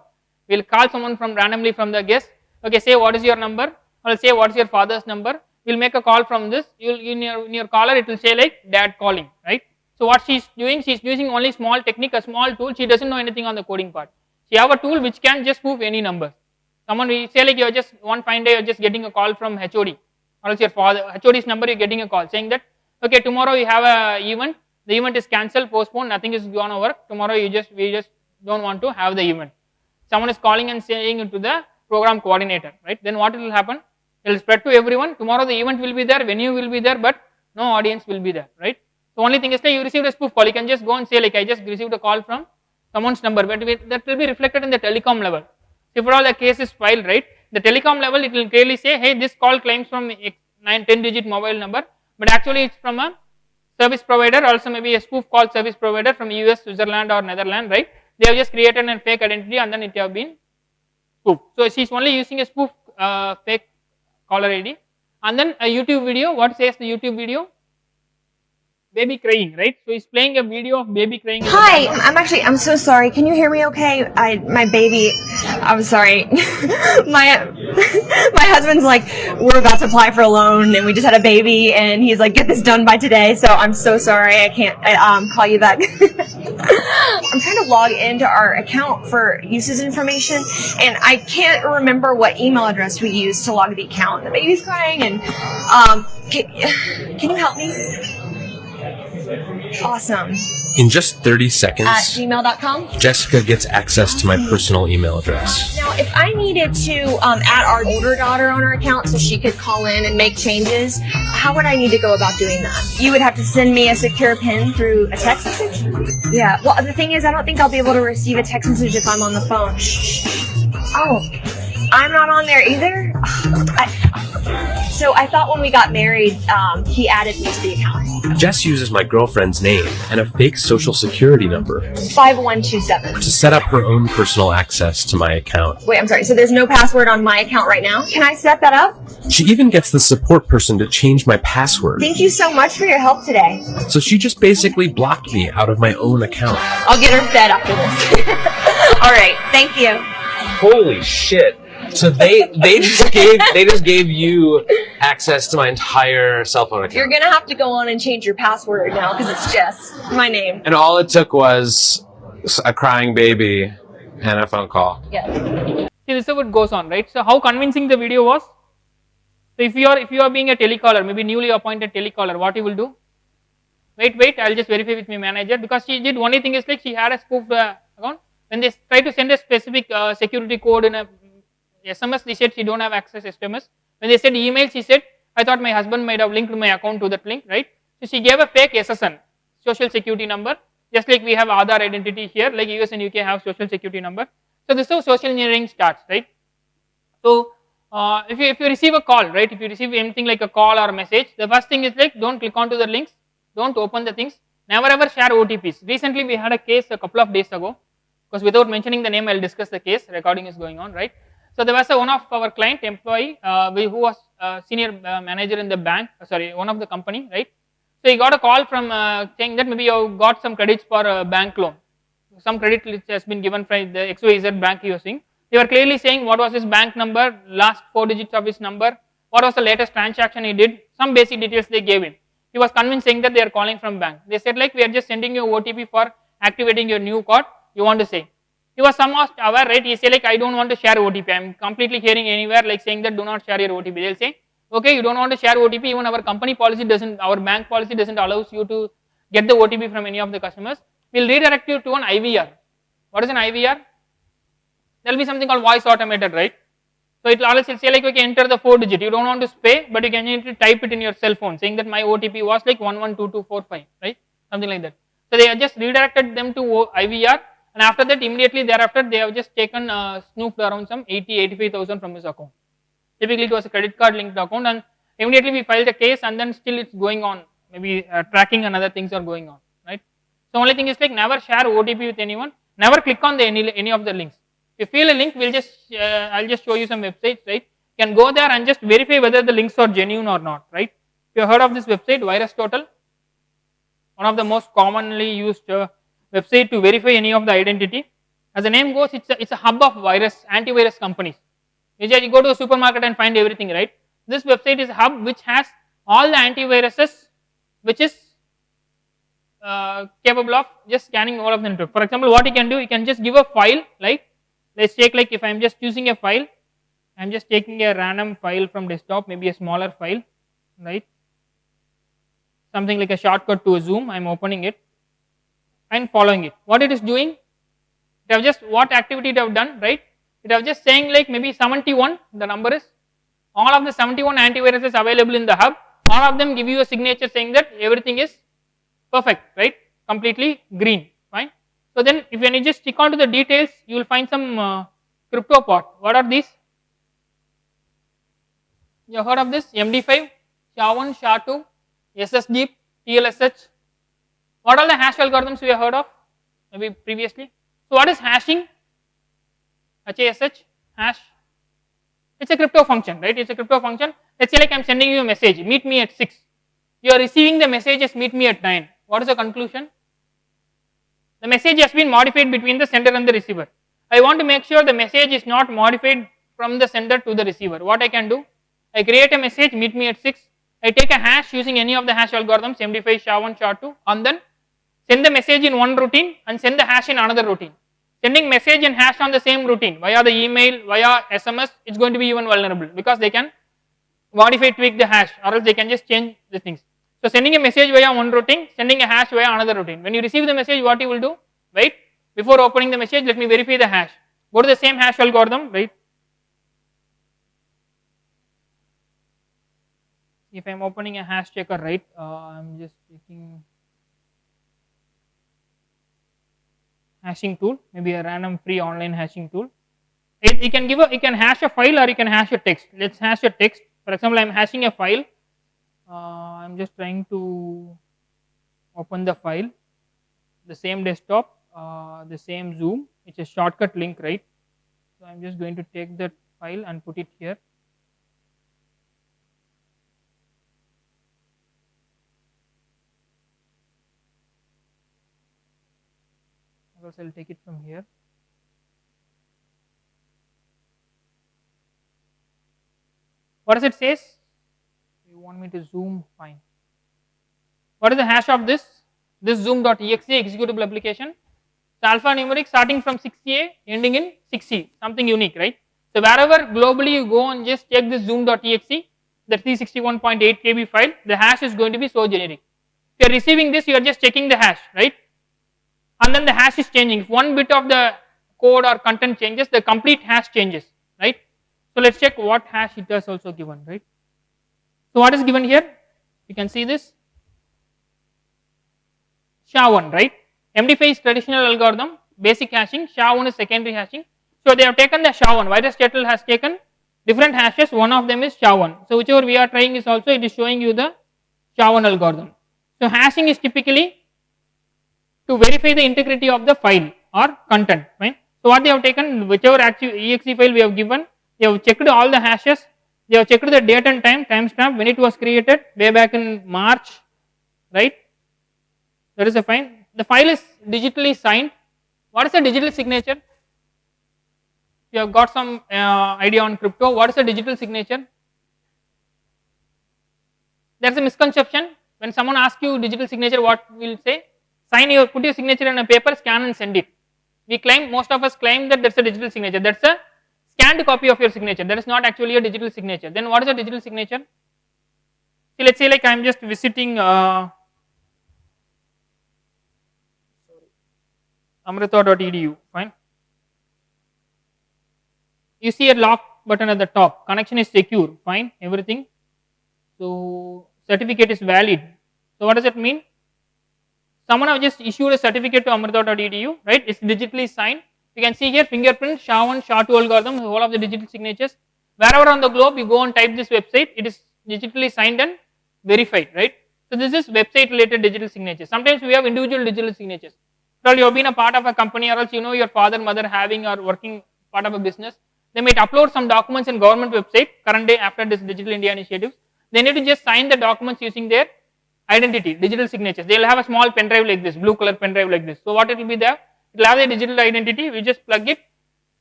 Speaker 1: We'll call someone from randomly from the guest. Okay, say what is your number, or say what is your father's number. We'll make a call from this. You'll in your caller it will say like dad calling, right? So what she's doing, she's using only small technique, a small tool. She doesn't know anything on the coding part. She have a tool which can just spoof any number. Someone we say like you're just one fine day you're just getting a call from HOD, or else your father HOD's number you're getting a call saying that okay tomorrow you have a event, the event is cancelled, postponed, nothing is gonna work. Tomorrow we just don't want to have the event. Someone is calling and saying it to the program coordinator, right? Then what will happen? It will spread to everyone. Tomorrow the event will be there, venue will be there, but no audience will be there, right? The only thing is that you received a spoof call. You can just go and say like I just received a call from someone's number, but that will be reflected in the telecom level. If at all the case is filed, right? The telecom level it will clearly say, hey, this call claims from 10 digit mobile number, but actually it's from a service provider, also maybe a spoof call service provider from US, Switzerland or Netherlands, right? They have just created a fake identity and then it have been spoofed. So she's only using a spoof fake caller ID, and then a YouTube video. What says the YouTube video? Baby crying, right? So he's playing a video of baby crying.
Speaker 3: Hi, I'm so sorry. Can you hear me okay? My baby, I'm sorry. my husband's like, we're about to apply for a loan and we just had a baby and he's like, get this done by today. So I'm so sorry. I can't call you back. I'm trying to log into our account for usage information and I can't remember what email address we used to log the account. The baby's crying and can you help me? Awesome.
Speaker 2: In just 30 seconds,
Speaker 3: At gmail.com.
Speaker 2: Jessica gets access to my personal email address.
Speaker 3: Now, if I needed to add our older daughter on our account so she could call in and make changes, how would I need to go about doing that? You would have to send me a secure PIN through a text message? Yeah. Well, the thing is, I don't think I'll be able to receive a text message if I'm on the phone. Oh, I'm not on there either? So I thought when we got married, he added me to the account.
Speaker 2: Jess uses my girlfriend's name and a fake social security number
Speaker 3: 5127.
Speaker 2: to set up her own personal access to my account.
Speaker 3: Wait, I'm sorry. So there's no password on my account right now? Can I set that up?
Speaker 2: She even gets the support person to change my password.
Speaker 3: Thank you so much for your help today.
Speaker 2: So she just basically blocked me out of my own account.
Speaker 3: I'll get her fed after this. All right. Thank you.
Speaker 2: Holy shit. So they just gave you access to my entire cell phone account.
Speaker 3: You're gonna have to go on and change your password now because it's Jess, my name.
Speaker 2: And all it took was a crying baby and a phone call.
Speaker 3: Yeah.
Speaker 1: See, this is what goes on, right? So how convincing the video was? So if you are being a telecaller, maybe newly appointed telecaller, what you will do? Wait, I'll just verify with my manager, because she did only thing is like she had a spoofed account. When they try to send a specific security code in a SMS, they said she don't have access SMS. When they said email, she said, I thought my husband might have linked my account to that link, right? So she gave a fake SSN, social security number, just like we have Aadhaar identity here, like US and UK have social security number. So this is how social engineering starts, right? So if you receive a call, right, if you receive anything like a call or a message, the first thing is like don't click onto the links, don't open the things, never ever share OTPs. Recently we had a case a couple of days ago, because without mentioning the name, I'll discuss the case, recording is going on, right? So there was one of our client employee who was a senior manager in the bank, one of the company, right? So he got a call from saying that maybe you got some credits for a bank loan. Some credit which has been given from the XYZ bank he was using. They were clearly saying what was his bank number, last 4 digits of his number, what was the latest transaction he did, some basic details they gave him. He was convinced saying that they are calling from bank. They said like we are just sending you OTP for activating your new card, you want to say. He was somewhat aware, right? He said like I don't want to share OTP. I'm completely hearing anywhere like saying that do not share your OTP. They'll say, okay, you don't want to share OTP, even our company policy doesn't, our bank policy doesn't allow you to get the OTP from any of the customers. We'll redirect you to an IVR. What is an IVR? There will be something called voice automated, right? So it will always say like, okay, enter the 4 digit. You don't want to pay, but you can need to type it in your cell phone, saying that my OTP was like 112245, right? Something like that. So they just redirected them to IVR, and after that immediately thereafter they have just taken snooped around some 85,000 from his account. Typically it was a credit card linked account, and immediately we filed a case, and then still it's going on, maybe tracking and other things are going on, right. So only thing is like never share OTP with anyone, never click on any of the links. If you feel a link, we'll just I'll just show you some websites, right. You can go there and just verify whether the links are genuine or not, right. If you have heard of this website, Virus Total, one of the most commonly used website to verify any of the identity. As the name goes, it's a hub of antivirus companies. You go to a supermarket and find everything, right. This website is a hub which has all the antiviruses which is capable of just scanning all of the network. For example, what you can do, you can just give a file, like let's take, like if I am just choosing a file, I am just taking a random file from desktop, maybe a smaller file, right, something like a shortcut to a Zoom. I am opening it and following it. What it is doing, it have just what activity it have done, right. It have just saying like maybe 71, the number is, all of the 71 antiviruses available in the hub, all of them give you a signature saying that everything is perfect, right, completely green, fine. So then if when you just stick on to the details, you will find some crypto part. What are these? You have heard of this? MD5, SHA1, SHA2, SSDeep, TLSH. What are the hash algorithms we have heard of maybe previously? So what is hashing? HASH, hash. It's a crypto function, right? It's a crypto function. Let's say like I'm sending you a message, meet me at 6. You are receiving the message as meet me at 9. What is the conclusion? The message has been modified between the sender and the receiver. I want to make sure the message is not modified from the sender to the receiver. What I can do? I create a message, meet me at 6. I take a hash using any of the hash algorithms, MD5, SHA1, SHA2, and then send the message in one routine and send the hash in another routine. Sending message and hash on the same routine via the email, via SMS, it's going to be even vulnerable because they can modify, tweak the hash, or else they can just change the things. So sending a message via one routine, sending a hash via another routine. When you receive the message, what you will do? Wait, before opening the message, let me verify the hash. Go to the same hash algorithm, right? If I am opening a hash checker, right, I am just taking hashing tool, maybe a random free online hashing tool. You can hash a file or you can hash a text. Let's hash a text. For example, I am hashing a file. I am just trying to open the file, the same desktop, the same Zoom. It's a shortcut link, right? So I am just going to take that file and put it here. I will take it from here. What does it says? You want me to zoom? Fine. What is the hash of this? This zoom.exe executable application. It's alphanumeric starting from 6A ending in 6C, something unique, right? So wherever globally you go and just check this zoom.exe, the 361.8 KB file, the hash is going to be so generic. If you are receiving this, you are just checking the hash, right? And then the hash is changing. If one bit of the code or content changes, the complete hash changes, right? So let's check what hash it has also given, right? So what is given here? You can see this SHA1, right? MD5 is traditional algorithm, basic hashing. SHA1 is secondary hashing. So they have taken the SHA1. Virus Total has taken different hashes. One of them is SHA1. So whichever we are trying is also, it is showing you the SHA1 algorithm. So hashing is typically to verify the integrity of the file or content, right? So what they have taken, whichever exe file we have given, they have checked all the hashes, they have checked the date and timestamp when it was created, way back in March, right? That is a fine. The file is digitally signed. What is a digital signature? You have got some idea on crypto. What is a digital signature? There is a misconception. When someone asks you digital signature, what will say? Put your signature in a paper, scan and send it. We claim, most of us claim that that's a digital signature. That's a scanned copy of your signature. That is not actually a digital signature. Then what is a digital signature? See, let's say like I am just visiting amrita.edu, fine. You see a lock button at the top, connection is secure, fine, everything. So certificate is valid. So what does it mean? Someone have just issued a certificate to amrita.edu, right? It's digitally signed. You can see here fingerprint, SHA-1, SHA-2 algorithm, whole of the digital signatures. Wherever on the globe you go and type this website, it is digitally signed and verified, right? So this is website related digital signatures. Sometimes we have individual digital signatures. So you have been a part of a company, or else you know your father, mother having or working part of a business. They might upload some documents in government website current day after this Digital India initiatives. They need to just sign the documents using their identity, digital signatures. They will have a small pen drive like this, blue color pen drive like this. So what it will be there? It will have the digital identity. We just plug it,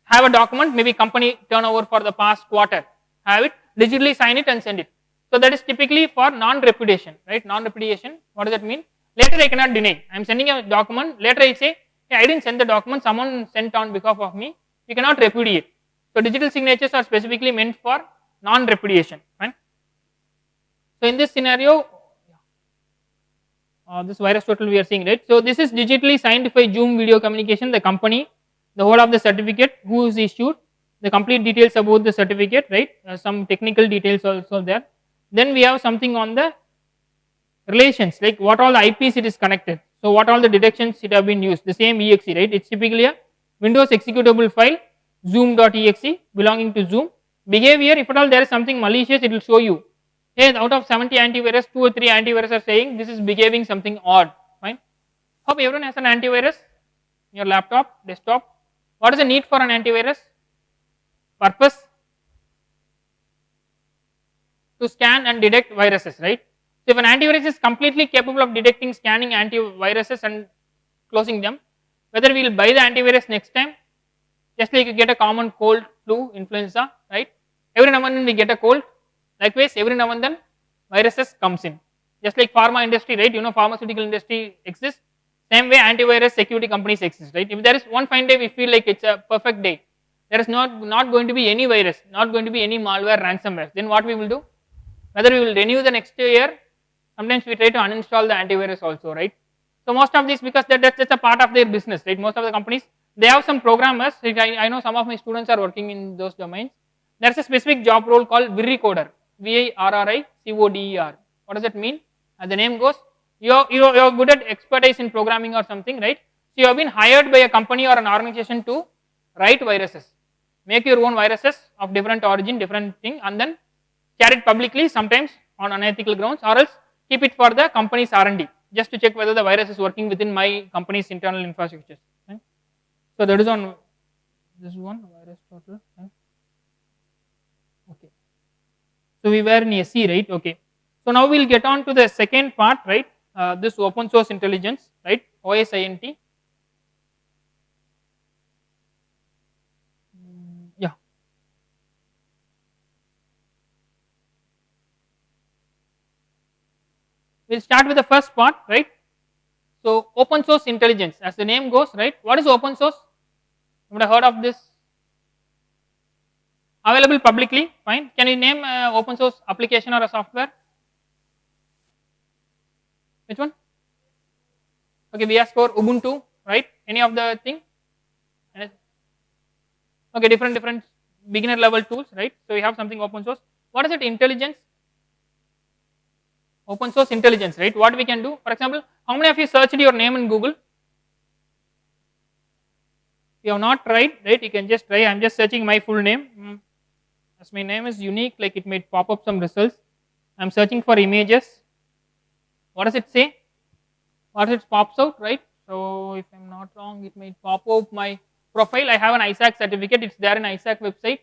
Speaker 1: have a document, maybe company turnover for the past quarter, have it, digitally sign it and send it. So that is typically for non-repudiation, right? Non-repudiation. What does that mean? Later I cannot deny. I am sending a document. Later I say, hey, I didn't send the document. Someone sent on behalf of me. You cannot repudiate. So digital signatures are specifically meant for non-repudiation. Right? So in this scenario, this virus total we are seeing, right? So this is digitally signed by Zoom Video Communication, the company, the whole of the certificate, who is issued, the complete details about the certificate, right? Some technical details also there. Then we have something on the relations, like what all the IPs it is connected. So what all the detections it have been used, the same exe, right? It's typically a Windows executable file, zoom.exe belonging to Zoom. Behavior, if at all there is something malicious, it will show you. Hey, out of 70 antivirus, 2 or 3 antivirus are saying this is behaving something odd. Fine. Hope everyone has an antivirus in your laptop, desktop. What is the need for an antivirus? Purpose? To scan and detect viruses, right? So if an antivirus is completely capable of detecting, scanning antiviruses and closing them, whether we will buy the antivirus next time, just like you get a common cold, flu, influenza, right? Every now and then we get a cold. Likewise, every now and then viruses comes in. Just like pharma industry, right? You know, pharmaceutical industry exists. Same way antivirus security companies exist, right? If there is one fine day we feel like it's a perfect day, there is not going to be any virus, not going to be any malware, ransomware, then what we will do? Whether we will renew the next year, sometimes we try to uninstall the antivirus also, right? So most of this, because that's a part of their business, right? Most of the companies, they have some programmers, like I know some of my students are working in those domains. There's a specific job role called Virricoder, VIRRICODER. What does that mean? As the name goes, you're good at expertise in programming or something, right? So you have been hired by a company or an organization to write viruses, make your own viruses of different origin, different thing, and then share it publicly, sometimes on unethical grounds, or else keep it for the company's R&D, just to check whether the virus is working within my company's internal infrastructures. Right? So that is on this one virus total. Right? Okay. So we were in SE, right? Okay. So now we will get on to the second part, right? This open source intelligence, right? OSINT. Yeah. We'll start with the first part, right? So open source intelligence, as the name goes, right? What is open source? You would have heard of this. Available publicly, fine. Can you name open source application or a software? Which one? Okay, VS Code, Ubuntu, right? Any of the thing? Okay, different beginner level tools, right? So we have something open source. What is it? Intelligence. Open source intelligence, right? What we can do? For example, how many of you searched your name in Google? You have not tried, right? You can just try. I am just searching my full name. As my name is unique, like it might pop up some results. I am searching for images. What does it say? What it pops out, right? So if I am not wrong, it might pop up my profile. I have an ISAC certificate. It's there in ISAC website.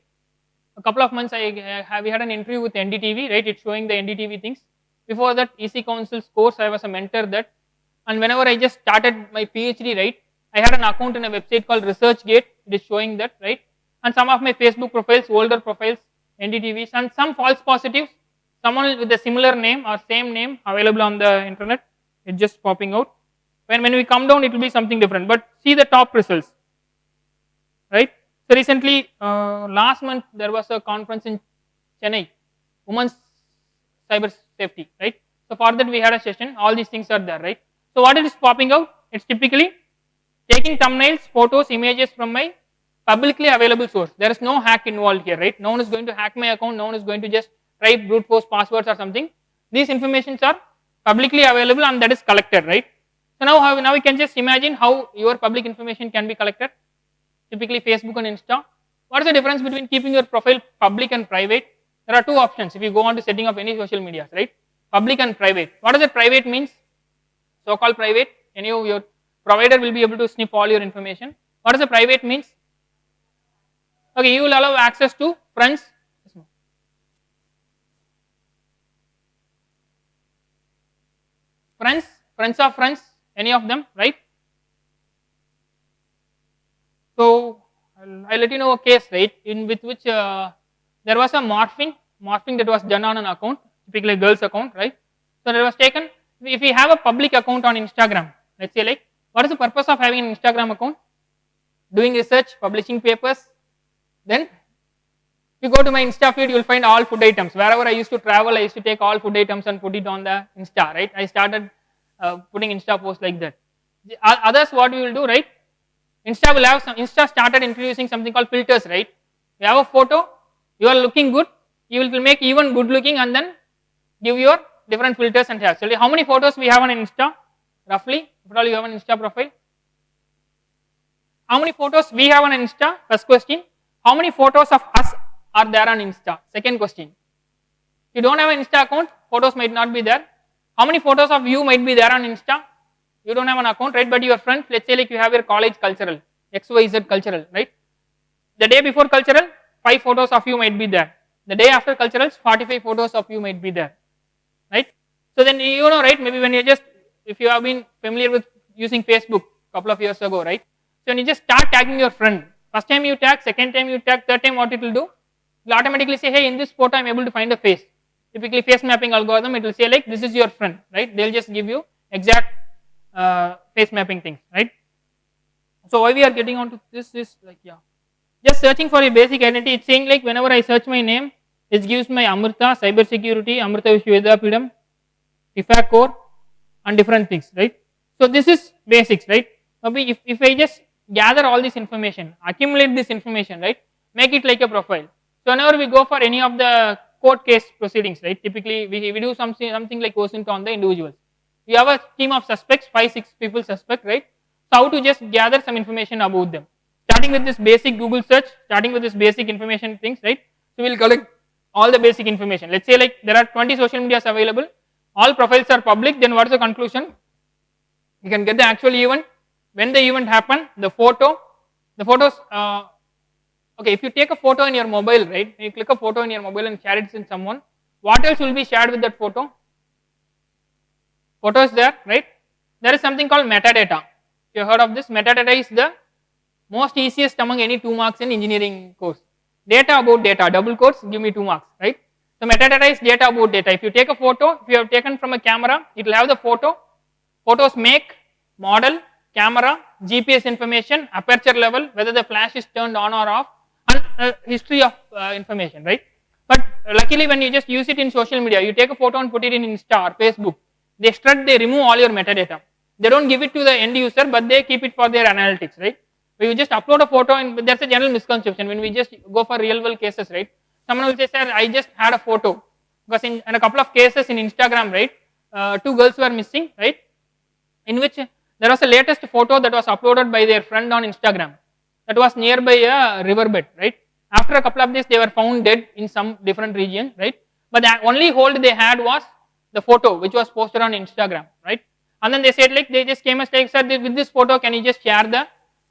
Speaker 1: A couple of months we had an interview with NDTV, right? It's showing the NDTV things. Before that, EC Council's course, I was a mentor that. And whenever I just started my PhD, right, I had an account in a website called ResearchGate. It is showing that, right? And some of my Facebook profiles, older profiles, NDTVs, and some false positives. Someone with a similar name or same name available on the internet. It's just popping out. When we come down, it will be something different. But see the top results, right? So recently, last month, there was a conference in Chennai, Women's Cyber Safety, right? So for that we had a session, all these things are there, right? So what it is popping out? It's typically taking thumbnails, photos, images from my publicly available source. There is no hack involved here, right? No one is going to hack my account, no one is going to just try brute force passwords or something. These informations are publicly available and that is collected, right? So now we can just imagine how your public information can be collected. Typically Facebook and Insta. What is the difference between keeping your profile public and private? There are two options if you go on to setting up any social media, right? Public and private. What does the private means? So called private, your provider will be able to snip all your information. What does the private means? Okay, you will allow access to friends. Friends of friends, any of them, right? So I'll let you know a case, right, in with which there was a morphing that was done on an account, typically a girl's account, right? So that was taken. If we have a public account on Instagram, let's say, like, what is the purpose of having an Instagram account? Doing research, publishing papers. Then if you go to my Insta feed, you will find all food items. Wherever I used to travel, I used to take all food items and put it on the Insta, right? I started putting Insta posts like that. The others, what we will do, right? Insta will have Insta started introducing something called filters, right? You have a photo, you are looking good, you will make even good looking and then give your different filters and have. So how many photos we have on Insta? Roughly, if all you have an Insta profile. How many photos we have on Insta? First question. How many photos of us are there on Insta? Second question. If you don't have an Insta account, photos might not be there. How many photos of you might be there on Insta? You don't have an account, right? But your friends, let's say like you have your college cultural, XYZ cultural, right? The day before cultural, 5 photos of you might be there. The day after culturals, 45 photos of you might be there, right? So then you know, right? Maybe when you just, if you have been familiar with using Facebook a couple of years ago, right? So when you just start tagging your friend, first time you tag, second time you tag, third time what it will do? It will automatically say, hey, in this photo I am able to find a face. Typically face mapping algorithm, it will say like, this is your friend, right? They will just give you exact face mapping things, right? So why we are getting onto this is like, yeah, just searching for a basic identity. It's saying like whenever I search my name, it gives my Amrita, cyber security, Amrita Vishwavidapidam, IFAC core, and different things, right? So this is basics, right? Maybe if I just gather all this information, accumulate this information, right? Make it like a profile. So whenever we go for any of the court case proceedings, right? Typically we do something like OSINT on the individuals. We have a team of suspects, 5-6 people suspect, right? So how to just gather some information about them. Starting with this basic Google search, starting with this basic information things, right? So we will collect all the basic information. Let's say like there are 20 social medias available, all profiles are public, then what is the conclusion? You can get the actual event, when the event happened, the photos, okay, if you take a photo in your mobile, right? You click a photo in your mobile and share it with someone, what else will be shared with that photo? Photo is there, right? There is something called metadata. You have heard of this? Metadata is the most easiest among any 2 marks in engineering course. Data about data, double quotes, give me 2 marks, right? So metadata is data about data. If you take a photo, if you have taken from a camera, it will have the photo, photos make, model, camera, GPS information, aperture level, whether the flash is turned on or off, and history of information, right? But luckily when you just use it in social media, you take a photo and put it in Insta or Facebook, they extract, they remove all your metadata. They don't give it to the end user, but they keep it for their analytics, right? When you just upload a photo, and there's a general misconception when we just go for real world cases, right? Someone will say, sir, I just had a photo, because in a couple of cases in Instagram, right, 2 girls were missing, right, in which there was a latest photo that was uploaded by their friend on Instagram that was nearby a riverbed, right? After a couple of days, they were found dead in some different region, right? But the only hold they had was the photo which was posted on Instagram, right? And then they said like, they just came and said, sir, with this photo, can you just share the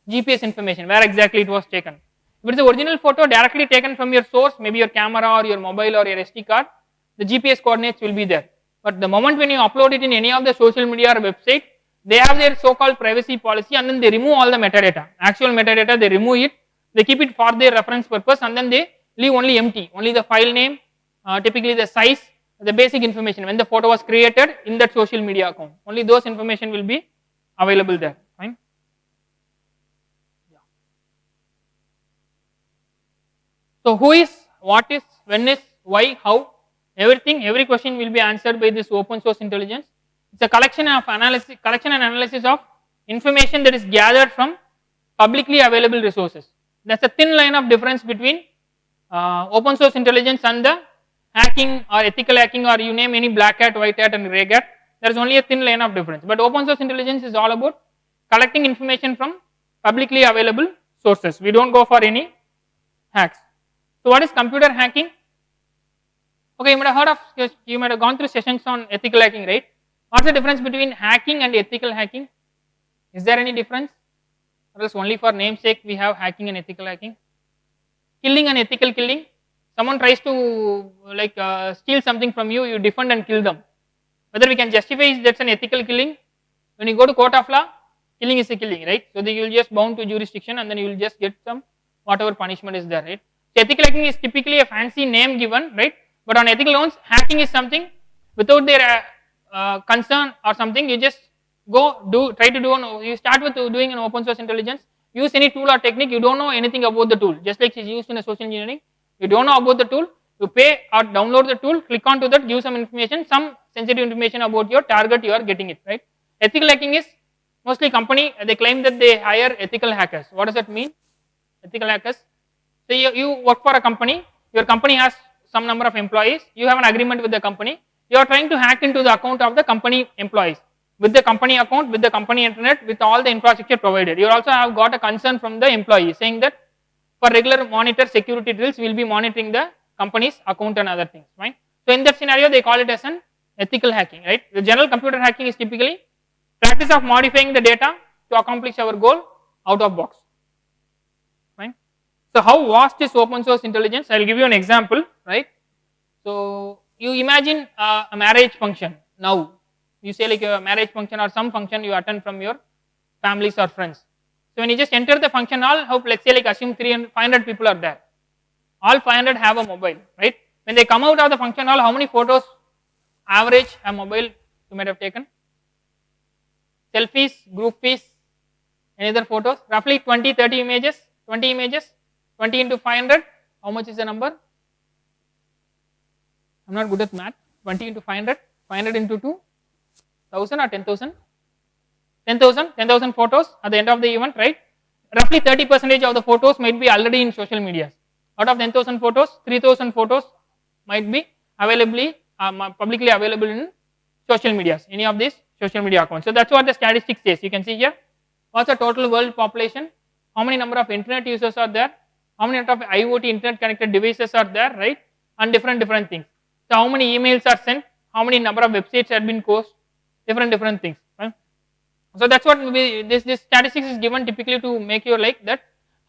Speaker 1: GPS information, where exactly it was taken? If it is the original photo directly taken from your source, maybe your camera or your mobile or your SD card, the GPS coordinates will be there. But the moment when you upload it in any of the social media or website, they have their so-called privacy policy and then they remove all the metadata, actual metadata, they remove it, they keep it for their reference purpose and then they leave only empty, only the file name, typically the size, the basic information when the photo was created in that social media account. Only those information will be available there. Fine. Yeah. So who is, what is, when is, why, how, everything, every question will be answered by this open source intelligence. It's a collection and analysis of information that is gathered from publicly available resources. That's a thin line of difference between open source intelligence and the hacking or ethical hacking, or you name any black hat, white hat and grey hat. there is only a thin line of difference. But open source intelligence is all about collecting information from publicly available sources. We don't go for any hacks. So what is computer hacking? Okay, you might have heard of, you might have gone through sessions on ethical hacking, right? What's the difference between hacking and ethical hacking? Is there any difference? Or else only for namesake we have hacking and ethical hacking? Killing and ethical killing. Someone tries to like steal something from you, you defend and kill them. Whether we can justify that's an ethical killing? When you go to court of law, killing is a killing, right? So you will just bound to jurisdiction and then you will just get some whatever punishment is there, right? So ethical hacking is typically a fancy name given, right? But on ethical grounds, hacking is something without their concern or something. You just try to do. You start with doing an open source intelligence. Use any tool or technique. You don't know anything about the tool. Just like it's used in a social engineering, you don't know about the tool. You pay or download the tool. Click onto that. Give some information, some sensitive information about your target. You are getting it, right? Ethical hacking is mostly company. They claim that they hire ethical hackers. What does that mean? Ethical hackers. So you work for a company. Your company has some number of employees, you have an agreement with the company, you are trying to hack into the account of the company employees, with the company account, with the company internet, with all the infrastructure provided. You also have got a concern from the employee saying that for regular monitor security drills, we will be monitoring the company's account and other things, right? So in that scenario, they call it as an ethical hacking, right? The general computer hacking is typically practice of modifying the data to accomplish our goal out of box. So how vast is open source intelligence? I will give you an example, right? So you imagine a marriage function now. You say like a marriage function or some function you attend from your families or friends. So when you just enter the function hall, hope let's say like assume 500 people are there. All 500 have a mobile, right? When they come out of the function hall, how many photos average a mobile you might have taken? Selfies, groupies, any other photos? Roughly 20, 30 images, 20 images. 20 into 500, how much is the number? I am not good at math. 20 into 500, 500 into 2, 1000 or 10,000? 10,000 photos at the end of the event, right? Roughly 30% of the photos might be already in social media. Out of 10,000 photos, 3,000 photos might be publicly available in social media, any of these social media accounts. So that's what the statistics says. You can see here, what's the total world population? How many number of internet users are there? How many of IoT internet connected devices are there, right? And different things. So how many emails are sent? How many number of websites have been closed? Different things, right? So that's what this statistics is given typically to make you like that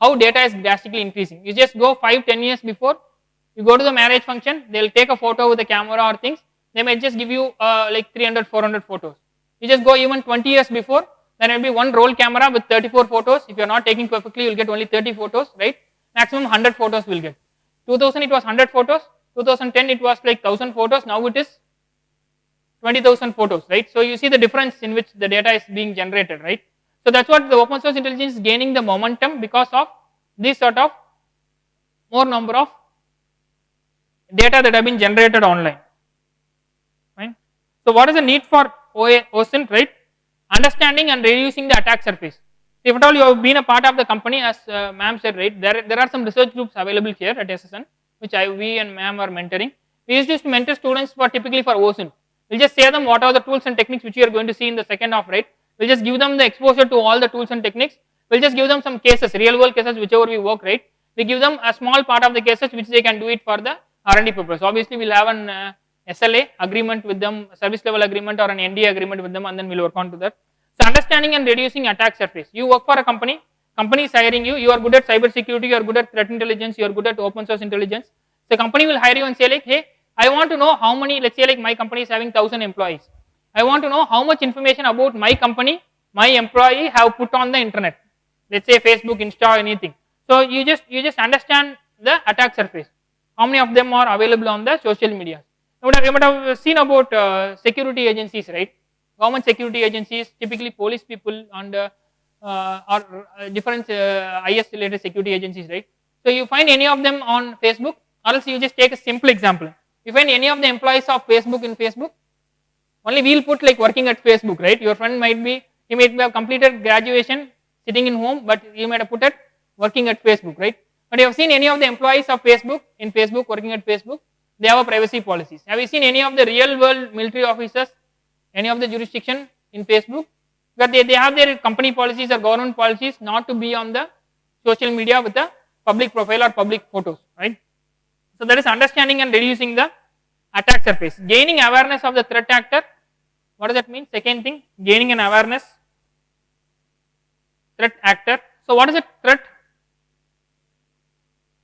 Speaker 1: how data is drastically increasing. You just go 5-10 years before, you go to the marriage function, they will take a photo with a camera or things, they might just give you like 300-400 photos. You just go even 20 years before, there will be one roll camera with 34 photos. If you are not taking perfectly, you will get only 30 photos, right? Maximum 100 photos will get. 2000 it was 100 photos, 2010 it was like 1000 photos, now it is 20,000 photos, right? So you see the difference in which the data is being generated, right? So that's what the open source intelligence is gaining the momentum because of this sort of more number of data that have been generated online, right? So what is the need for OSINT, right? Understanding and reducing the attack surface. If at all you have been a part of the company, as ma'am said, right, there are some research groups available here at SSN, which we and ma'am are mentoring. We used to mentor students for typically for OSINT. We'll just say them what are the tools and techniques which you are going to see in the second half, right? We'll just give them the exposure to all the tools and techniques. We'll just give them some cases, real world cases, whichever we work, right? We give them a small part of the cases which they can do it for the R&D purpose. Obviously, we'll have an SLA agreement with them, service level agreement or an NDA agreement with them, and then we'll work on to that. So understanding and reducing attack surface. You work for a company is hiring you, you are good at cyber security, you are good at threat intelligence, you are good at open source intelligence. So company will hire you and say like, hey, I want to know how many, let's say like my company is having 1000 employees. I want to know how much information about my company, my employee have put on the internet. Let's say Facebook, Insta, anything. So you just understand the attack surface. How many of them are available on the social media? You might have seen about security agencies, right? Government security agencies, typically police people and or different IS related security agencies, right? So you find any of them on Facebook, or else you just take a simple example. You find any of the employees of Facebook in Facebook, only we will put like working at Facebook, right? Your friend might be, he might have completed graduation, sitting in home, but you might have put it working at Facebook, right? But you have seen any of the employees of Facebook in Facebook working at Facebook, they have a privacy policies. Have you seen any of the real world military officers any of the jurisdiction in Facebook, but they have their company policies or government policies not to be on the social media with a public profile or public photos, right. So that is understanding and reducing the attack surface. Gaining awareness of the threat actor, what does that mean? Second thing, gaining an awareness, threat actor. So what is a threat?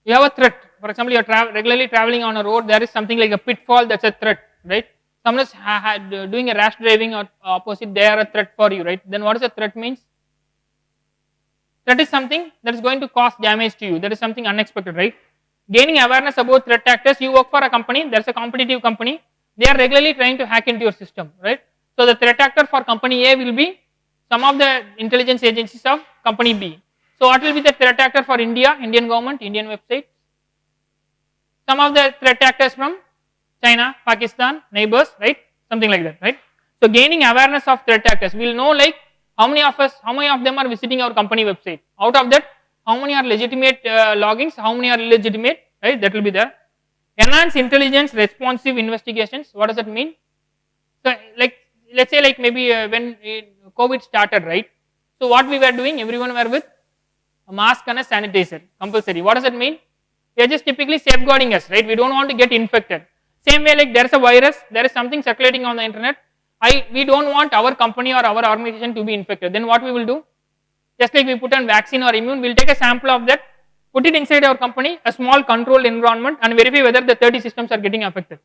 Speaker 1: You have a threat, for example, you are regularly traveling on a road, there is something like a pitfall, that is a threat, right. Someone is doing a rash driving or opposite, they are a threat for you, right. Then what is a threat means? Threat is something that is going to cause damage to you, that is something unexpected, right. Gaining awareness about threat actors, you work for a company, there is a competitive company, they are regularly trying to hack into your system, right. So the threat actor for company A will be some of the intelligence agencies of company B. So what will be the threat actor for India, Indian government, Indian website? Some of the threat actors from China, Pakistan, neighbors, right? Something like that, right? So gaining awareness of threat actors, we will know like how many of them are visiting our company website. Out of that, how many are legitimate logins, how many are illegitimate, right? That will be there. Enhance intelligence, responsive investigations. What does that mean? So like let's say like maybe when COVID started, right? So what we were doing, everyone were with a mask and a sanitizer, compulsory. What does that mean? We are just typically safeguarding us, right? We don't want to get infected. Same way like there is a virus, there is something circulating on the internet. We don't want our company or our organization to be infected. Then what we will do? Just like we put on vaccine or immune, we will take a sample of that, put it inside our company, a small controlled environment, and verify whether the 30 systems are getting affected.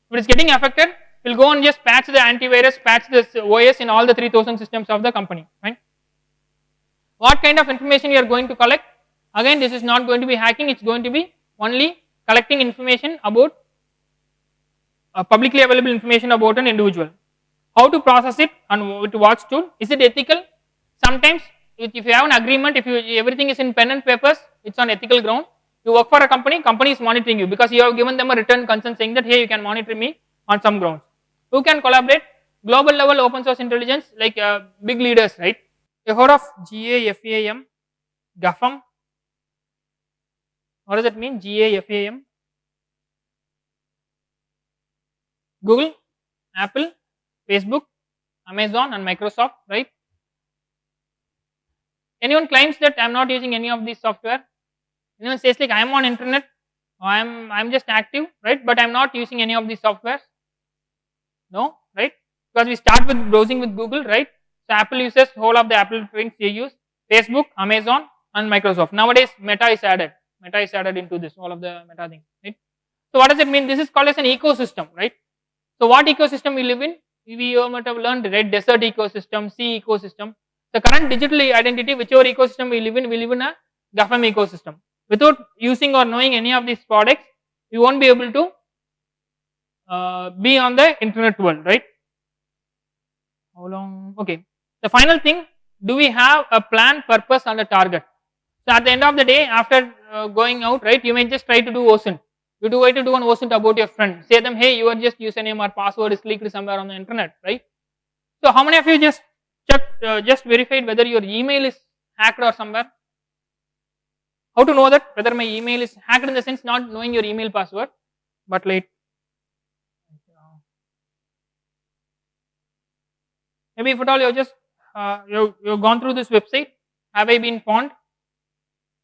Speaker 1: If it is getting affected, we will go and just patch the antivirus, patch the OS in all the 3000 systems of the company, right? What kind of information you are going to collect? Again, this is not going to be hacking, it is going to be only collecting information about publicly available information about an individual. How to process it and with what tool? Is it ethical? Sometimes if you have an agreement, if everything is in pen and papers, it is on ethical ground. You work for a company, company is monitoring you because you have given them a written consent saying that hey, you can monitor me on some grounds. Who can collaborate? Global level open source intelligence like big leaders, right? You heard of GAFAM, GAFAM? What does that mean? GAFAM? Google, Apple, Facebook, Amazon and Microsoft, right? Anyone claims that I am not using any of these software? Anyone says like I am on internet, I am just active, right? But I am not using any of these softwares? No, right? Because we start with browsing with Google, right? So Apple uses whole of the Apple things they use, Facebook, Amazon and Microsoft. Nowadays Meta is added into this, all of the Meta things, right? So what does it mean? This is called as an ecosystem, right? So what ecosystem we live in? We might have learned, right? Desert ecosystem, sea ecosystem. The current digital identity, whichever ecosystem we live in a GAFAM ecosystem. Without using or knowing any of these products, we won't be able to be on the internet world, right? How long? Okay. The final thing, do we have a plan, purpose and a target? So at the end of the day, after going out, right, you may just try to do OSINT. You try to do an OSINT about your friend. Say them, hey, your just username or password is leaked somewhere on the internet, right? So how many of you just checked, just verified whether your email is hacked or somewhere? How to know that whether my email is hacked in the sense not knowing your email password, but like maybe if at all you just you've gone through this website, have I been pawned?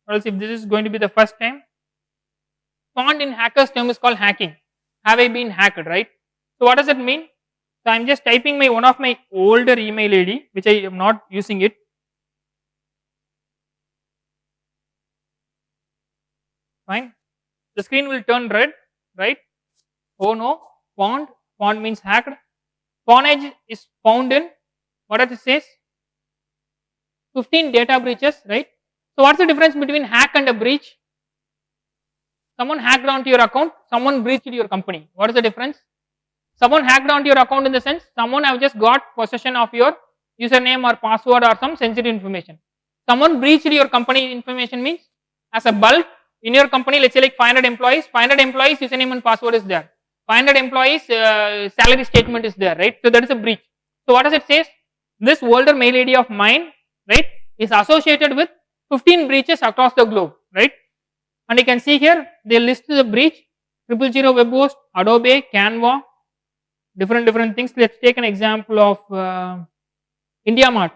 Speaker 1: Or else if this is going to be the first time, pawned in hackers term is called hacking. Have I been hacked, right? So what does it mean? So I am just typing one of my older email ID which I am not using it. Fine. The screen will turn red, right? Oh no, pawned means hacked. Pawnage is found in, what does it says? 15 data breaches, right? So what's the difference between hack and a breach? Someone hacked onto your account, someone breached your company. What is the difference? Someone hacked onto your account in the sense, someone have just got possession of your username or password or some sensitive information. Someone breached your company information means as a bulk in your company, let's say like 500 employees, username and password is there. 500 employees salary statement is there, right? So that is a breach. So what does it say? This older mail ID of mine, right, is associated with 15 breaches across the globe, right? And you can see here they list the breach: 000 web host, Adobe, Canva, different things. Let's take an example of India Mart,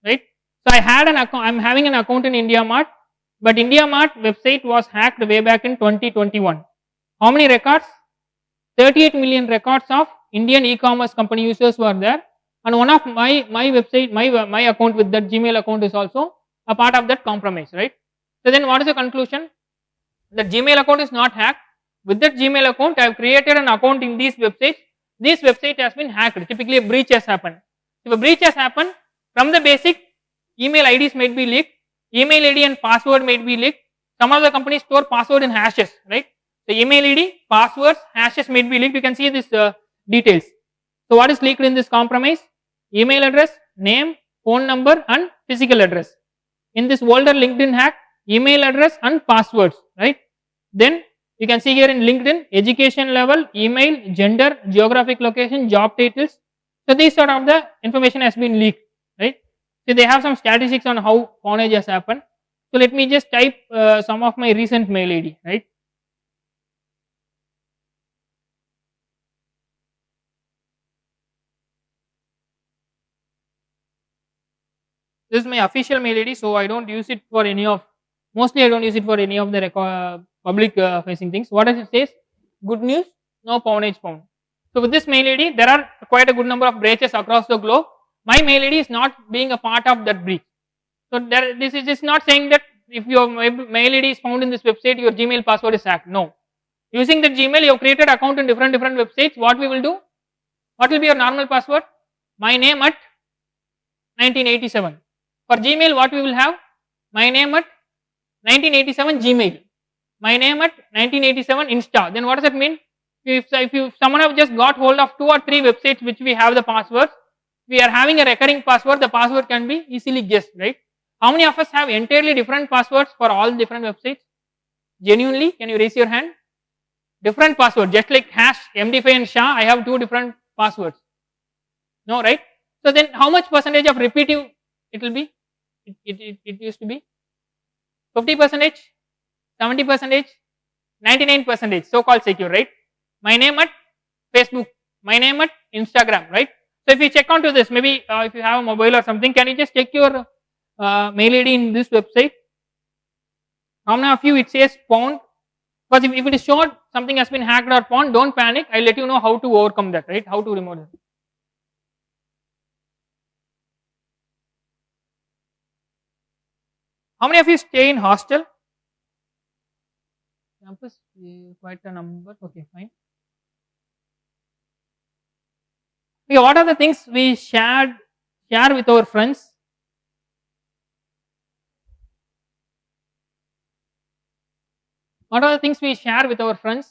Speaker 1: right? So I had an account. I'm having an account in India Mart, but India Mart website was hacked way back in 2021. How many records? 38 million records of Indian e-commerce company users were there, and one of my website, my account with that Gmail account is also a part of that compromise, right? So then what is the conclusion? The Gmail account is not hacked. With that Gmail account, I have created an account in these websites. This website has been hacked. Typically, a breach has happened. If a breach has happened, from the basic, email IDs might be leaked, email ID and password might be leaked. Some of the companies store password in hashes, right? The email ID, passwords, hashes might be leaked. You can see this details. So, what is leaked in this compromise? Email address, name, phone number, and physical address. In this older LinkedIn hack, email address and passwords, right? Then you can see here in LinkedIn, education level, email, gender, geographic location, job titles. So this sort of the information has been leaked, right? So they have some statistics on how pawnage has happened. So let me just type some of my recent mail ID, right? This is my official mail ID, so I don't use it for any of, mostly I don't use it for any of the public facing things. What does it say? Good news, no pawnage found. So with this mail ID, there are quite a good number of breaches across the globe. My mail ID is not being a part of that breach. So this is just not saying that if your mail ID is found in this website, your Gmail password is hacked. No. Using the Gmail, you have created account in different websites. What we will do? What will be your normal password? My name at 1987. For Gmail, what we will have? My name at 1987 Gmail. My name at 1987 Insta. Then what does that mean? If someone have just got hold of 2 or 3 websites which we have the passwords, we are having a recurring password, the password can be easily guessed, right? How many of us have entirely different passwords for all different websites? Genuinely, can you raise your hand? Different password, just like hash, MD5 and SHA, I have 2 different passwords. No, right? So then how much percentage of repetitive it will be? It used to be 50%, 70%, 99% so called secure, right? My name at Facebook, my name at Instagram, right? So if you check onto this, maybe if you have a mobile or something, can you just check your mail ID in this website? How many of you it says pawned? Because if it is shown something has been hacked or pawned, don't panic. I'll let you know how to overcome that, right? How to remove it. How many of you stay in hostel? Campus, quite a number. Okay, fine. Okay, what are the things we share with our friends? What are the things we share with our friends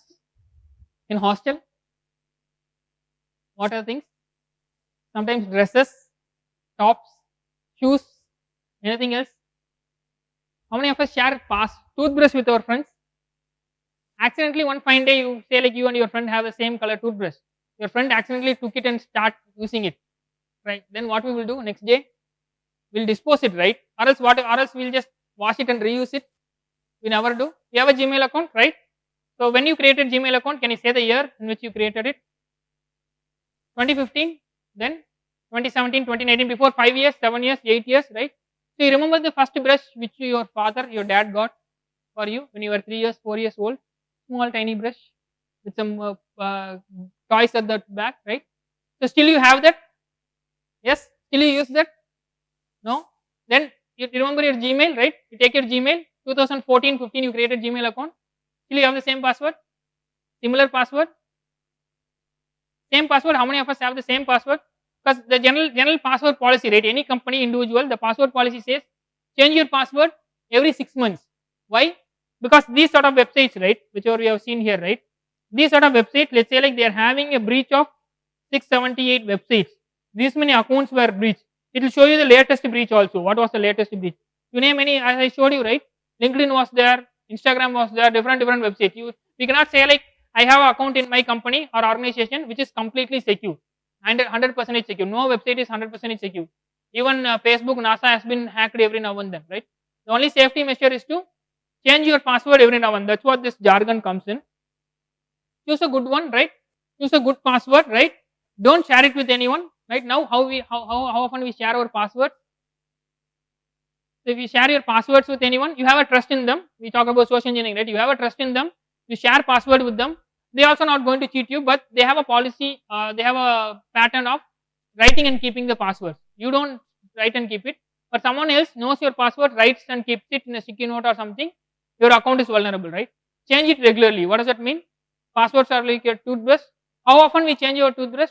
Speaker 1: in hostel? What are the things? Sometimes dresses, tops, shoes, anything else? How many of us share toothbrush with our friends? Accidentally one fine day you say like you and your friend have the same color toothbrush. Your friend accidentally took it and start using it, right? Then what we will do next day? We'll dispose it, right? Or else what? Or else we'll just wash it and reuse it. We never do. You have a Gmail account, right? So when you created Gmail account, can you say the year in which you created it? 2015, then 2017, 2019, before 5 years, 7 years, 8 years, right? So you remember the first brush which your father, your dad got for you when you were 3 years, 4 years old? Small tiny brush with some toys at the back, right? So still you have that? Yes? Still you use that? No? Then you remember your Gmail, right? You take your Gmail, 2014, 15 you created Gmail account. Still you have the same password? Similar password? Same password, how many of us have the same password? Because the general password policy, right? Any company, individual, the password policy says change your password every 6 months. Why? Because these sort of websites, right, whichever we have seen here, right, these sort of websites, let's say like they are having a breach of 678 websites, these many accounts were breached. It will show you the latest breach also. What was the latest breach? You name any, as I showed you, right? LinkedIn was there, Instagram was there, different websites. We cannot say like I have an account in my company or organization which is completely secure and 100% secure. No website is 100% secure. Even Facebook, NASA has been hacked every now and then, right? The only safety measure is to change your password every now and then. That's what this jargon comes in. Choose a good one, right? Choose a good password, right? Don't share it with anyone. Right now, how often we share our passwords? So if you share your passwords with anyone, you have a trust in them. We talk about social engineering, right? You have a trust in them. You share password with them. They also not going to cheat you, but they have a policy. They have a pattern of writing and keeping the passwords. You don't write and keep it, but someone else knows your password, writes and keeps it in a sticky note or something. Your account is vulnerable, right? Change it regularly. What does that mean? Passwords are like your toothbrush. How often we change your toothbrush?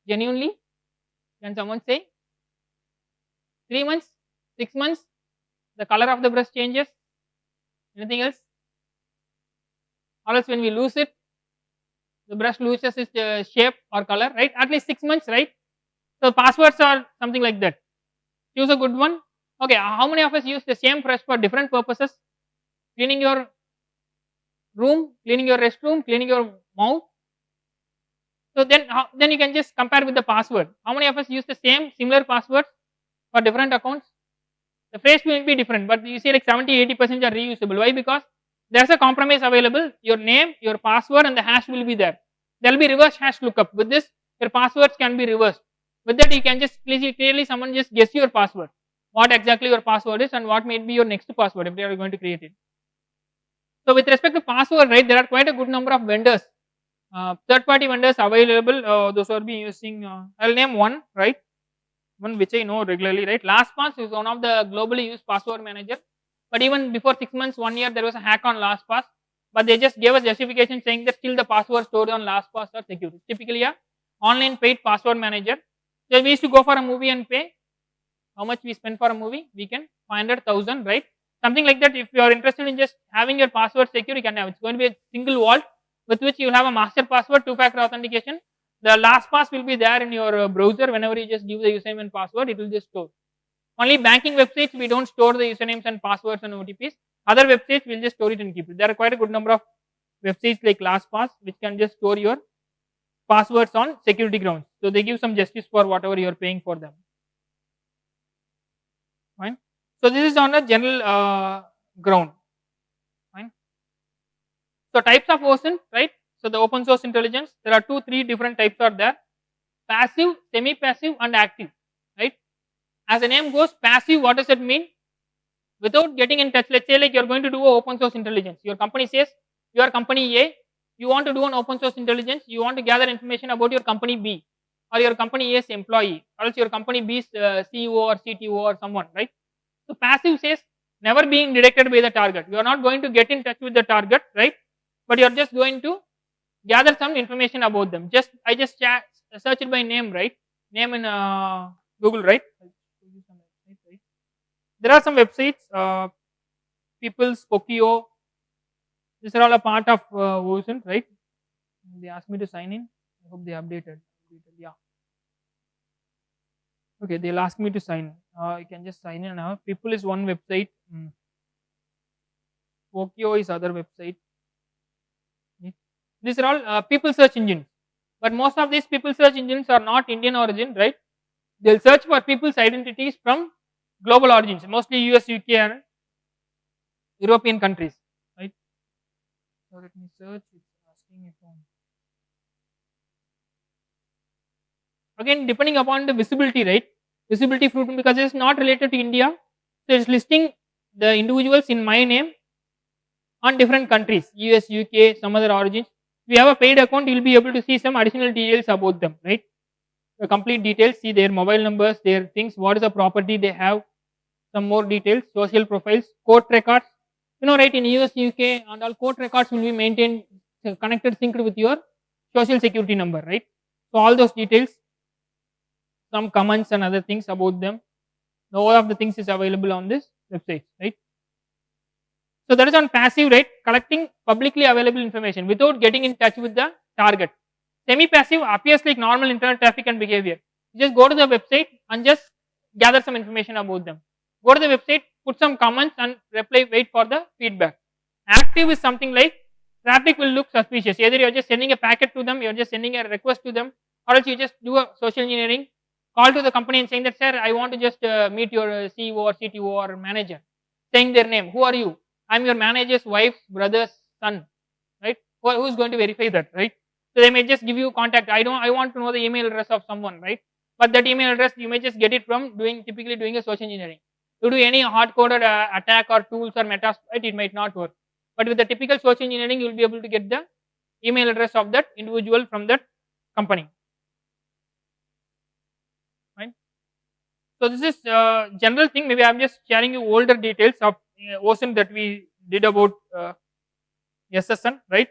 Speaker 1: Genuinely? Can someone say? 3 months? 6 months? The color of the brush changes? Anything else? Or else when we lose it, the brush loses its shape or color, right? At least 6 months, right? So passwords are something like that. Choose a good one. Okay, how many of us use the same brush for different purposes? Cleaning your room, cleaning your restroom, cleaning your mouth. So then you can just compare with the password. How many of us use the same similar passwords for different accounts? The phrase will be different, but you see like 70-80% are reusable. Why? Because there's a compromise available. Your name, your password, and the hash will be there. There will be reverse hash lookup. With this, your passwords can be reversed. With that, you can just clearly someone just guess your password, what exactly your password is, and what may be your next password if they are going to create it. So, with respect to password, right, there are quite a good number of vendors, third-party vendors available. Those are being using. I'll name one, right? One which I know regularly, right? LastPass is one of the globally used password manager. But even before 6 months, 1 year, there was a hack on LastPass. But they just gave us justification saying that still the password stored on LastPass are secure. It's typically a online paid password manager. So we used to go for a movie and pay. How much we spend for a movie? We can 500,000, right? Something like that. If you are interested in just having your password secure, you can have. It's going to be a single vault with which you will have a master password, two-factor authentication. The LastPass will be there in your browser. Whenever you just give the username and password, it will just store. Only banking websites, we don't store the usernames and passwords and OTPs. Other websites, we'll just store it and keep it. There are quite a good number of websites like LastPass which can just store your passwords on security grounds. So they give some justice for whatever you are paying for them. Fine. So this is on a general ground. Fine. So types of OSINT, right? So the open source intelligence, there are 3 different types are there: passive, semi-passive, and active. Right? As the name goes, passive. What does it mean? Without getting in touch, let's say like you are going to do a open source intelligence. Your company says you are company A. You want to do an open source intelligence. You want to gather information about your company B or your company A's employee, or else your company B's CEO or CTO or someone. Right? So passive says never being detected by the target. You are not going to get in touch with the target, right? But you are just going to gather some information about them. I just search it by name, right? Name in Google, right? There are some websites, People's, Pokio. These are all a part of OSINT, right? They asked me to sign in. I hope they updated. Yeah. Okay, they'll ask me to sign. You can just sign in now. People is one website. Pokio is other website. These are all people search engines. But most of these people search engines are not Indian origin, right? They'll search for people's identities from global origins, mostly US, UK, and European countries, right? So let me search. It's asking if again depending upon the visibility, right? Visibility fruit because it's not related to India, so it's listing the individuals in my name on different countries, US, UK, some other origins. If you have a paid account, you will be able to see some additional details about them, right? The complete details, see their mobile numbers, their things, what is the property they have, some more details, social profiles, court records. You know, right, in US, UK and all, court records will be maintained, connected, synced with your social security number, right? So all those details, some comments and other things about them, all of the things is available on this website, right? So that is on passive, right? Collecting publicly available information without getting in touch with the target. Semi-passive appears like normal internet traffic and behavior. You just go to the website and just gather some information about them. Go to the website, put some comments and reply, wait for the feedback. Active is something like traffic will look suspicious. Either you are just sending a packet to them, you are just sending a request to them, or else you just do a social engineering, call to the company and saying that, sir, I want to just meet your CEO or CTO or manager, saying their name. Who are you? I am your manager's wife's brother's son, right? Who is going to verify that, right? So they may just give you contact. I want to know the email address of someone, right? But that email address you may just get it from typically doing a social engineering. To do any hard coded attack or tools or metasploit, it might not work. But with the typical social engineering, you will be able to get the email address of that individual from that company, right? So this is general thing. Maybe I am just sharing you older details of OSINT that we did about SSN, right?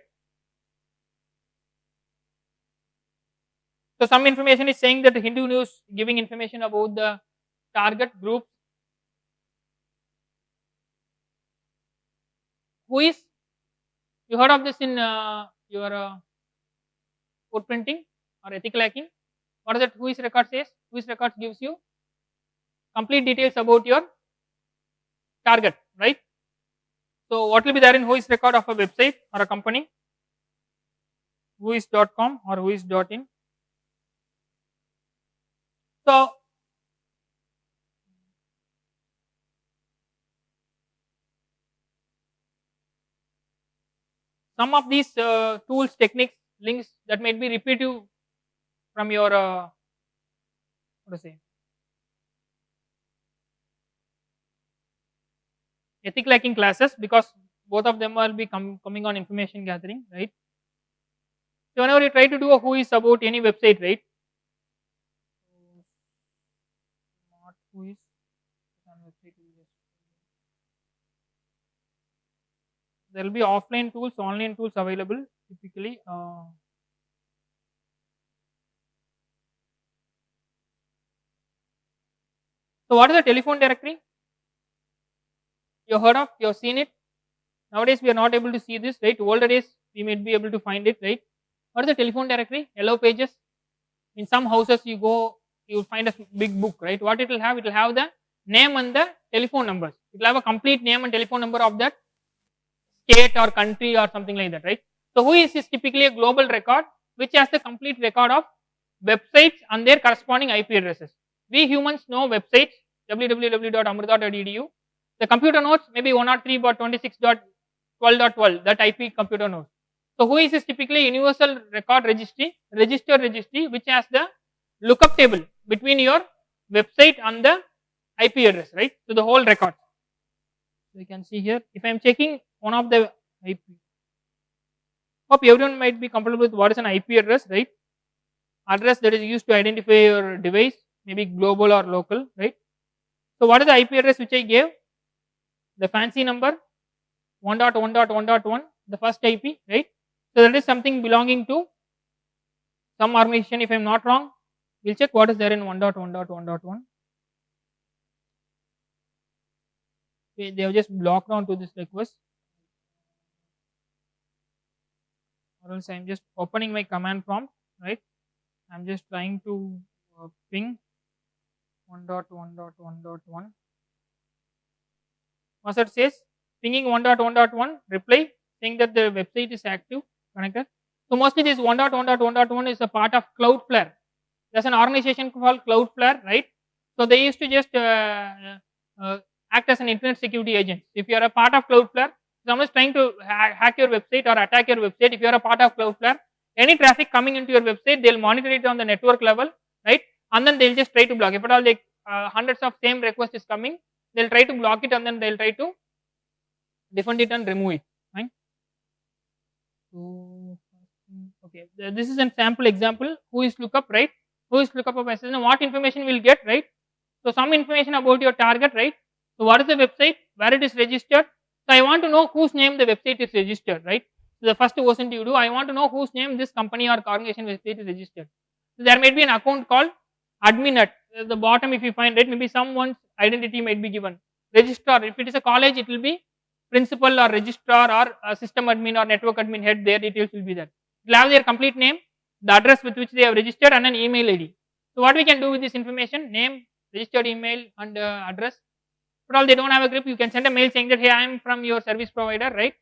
Speaker 1: So some information is saying that Hindu News giving information about the target group. Who is, you heard of this in your footprinting or ethical hacking? What is that? Who is record says? Who is record gives you complete details about your target, right? So what will be there in who is record of a website or a company? Whois.com or whois.in. So some of these tools, techniques, links that might be repetitive from your what to say, ethical hacking classes, because both of them will be coming on information gathering, right? So whenever you try to do a who is about any website, right? Not who is on website. There will be offline tools, online tools available typically. So what is the telephone directory? You heard of, you have seen it. Nowadays we are not able to see this, right? Older days we might be able to find it, right? What is the telephone directory? Yellow pages. In some houses you go, you will find a big book, right? What it will have? It will have the name and the telephone numbers. It will have a complete name and telephone number of that state or country or something like that, right? So who is typically a global record which has the complete record of websites and their corresponding IP addresses. We humans know websites www.amrita.edu. The computer nodes maybe 103.26.12.12, that IP computer node. So who is typically universal record registry, registered registry which has the lookup table between your website and the IP address, right? So the whole record. So you can see here, if I am checking one of the IP, hope everyone might be comfortable with what is an IP address, right? Address that is used to identify your device, maybe global or local, right? So what is the IP address which I gave? The fancy number 1.1.1.1, the first IP, right? So that is something belonging to some organization. If I am not wrong, we'll check what is there in 1.1.1.1. Okay, they have just blocked onto this request, or else I am just opening my command prompt, right? I am just trying to ping 1.1.1.1. What it says? Pinging 1.1.1 reply saying that the website is active, connected. So mostly this 1.1.1.1 is a part of Cloudflare. There's an organization called Cloudflare, right? So they used to just act as an internet security agent. If you are a part of Cloudflare, someone is trying to hack your website or attack your website. If you are a part of Cloudflare, any traffic coming into your website, they'll monitor it on the network level, right? And then they'll just try to block. If at all like hundreds of same request is coming, they'll try to block it and then they'll try to defend it and remove it, right? So okay, this is a sample example. Who is lookup, right? Who is lookup of SSN? What information we'll get, right? So some information about your target, right? So what is the website, where it is registered? So I want to know whose name the website is registered, right? So the first OSINT you do, I want to know whose name this company or organization website is registered. So there might be an account called admin at the bottom. If you find it, maybe someone's identity might be given. Registrar, if it is a college, it will be principal or registrar or system admin or network admin head. Their details will be there. It will have their complete name, the address with which they have registered, and an email ID. So what we can do with this information? Name, registered email, and address. But all they don't have a grip, you can send a mail saying that hey, I am from your service provider, right?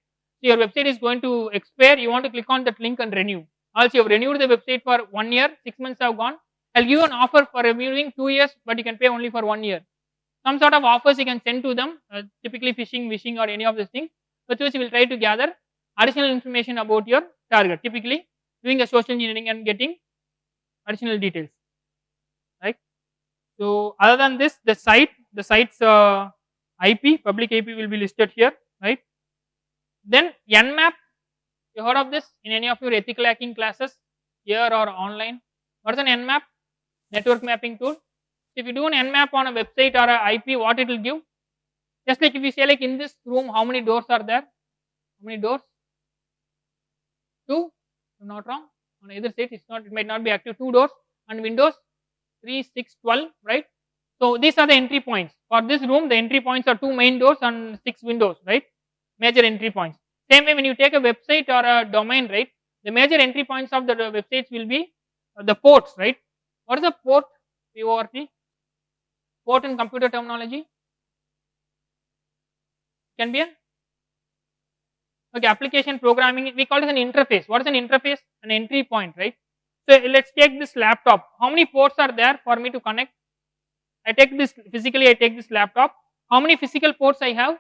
Speaker 1: So your website is going to expire. You want to click on that link and renew. Also, you have renewed the website for 1 year. 6 months have gone. I'll give you an offer for renewing 2 years, but you can pay only for 1 year. Some sort of offers you can send to them, typically phishing, wishing, or any of these things, with which you will try to gather additional information about your target. Typically, doing a social engineering and getting additional details, right. So other than this, the site's IP, public IP will be listed here, right. Then Nmap, you heard of this in any of your ethical hacking classes here or online? What is an Nmap? Network mapping tool. If you do an Nmap on a website or a IP, what it will give? Just like if you say like in this room, how many doors are there? How many doors? 2. I'm not wrong. On either side, it might not be active. 2 doors and windows 3, 6, 12, right? So these are the entry points. For this room, the entry points are 2 main doors and 6 windows, right? Major entry points. Same way when you take a website or a domain, right? The major entry points of the websites will be the ports, right? What is a port? PORT? Port in computer terminology? Can be a okay, application programming, we call it an interface. What is an interface? An entry point, right? So let's take this laptop. How many ports are there for me to connect? I take this physically, I take this laptop. How many physical ports I have?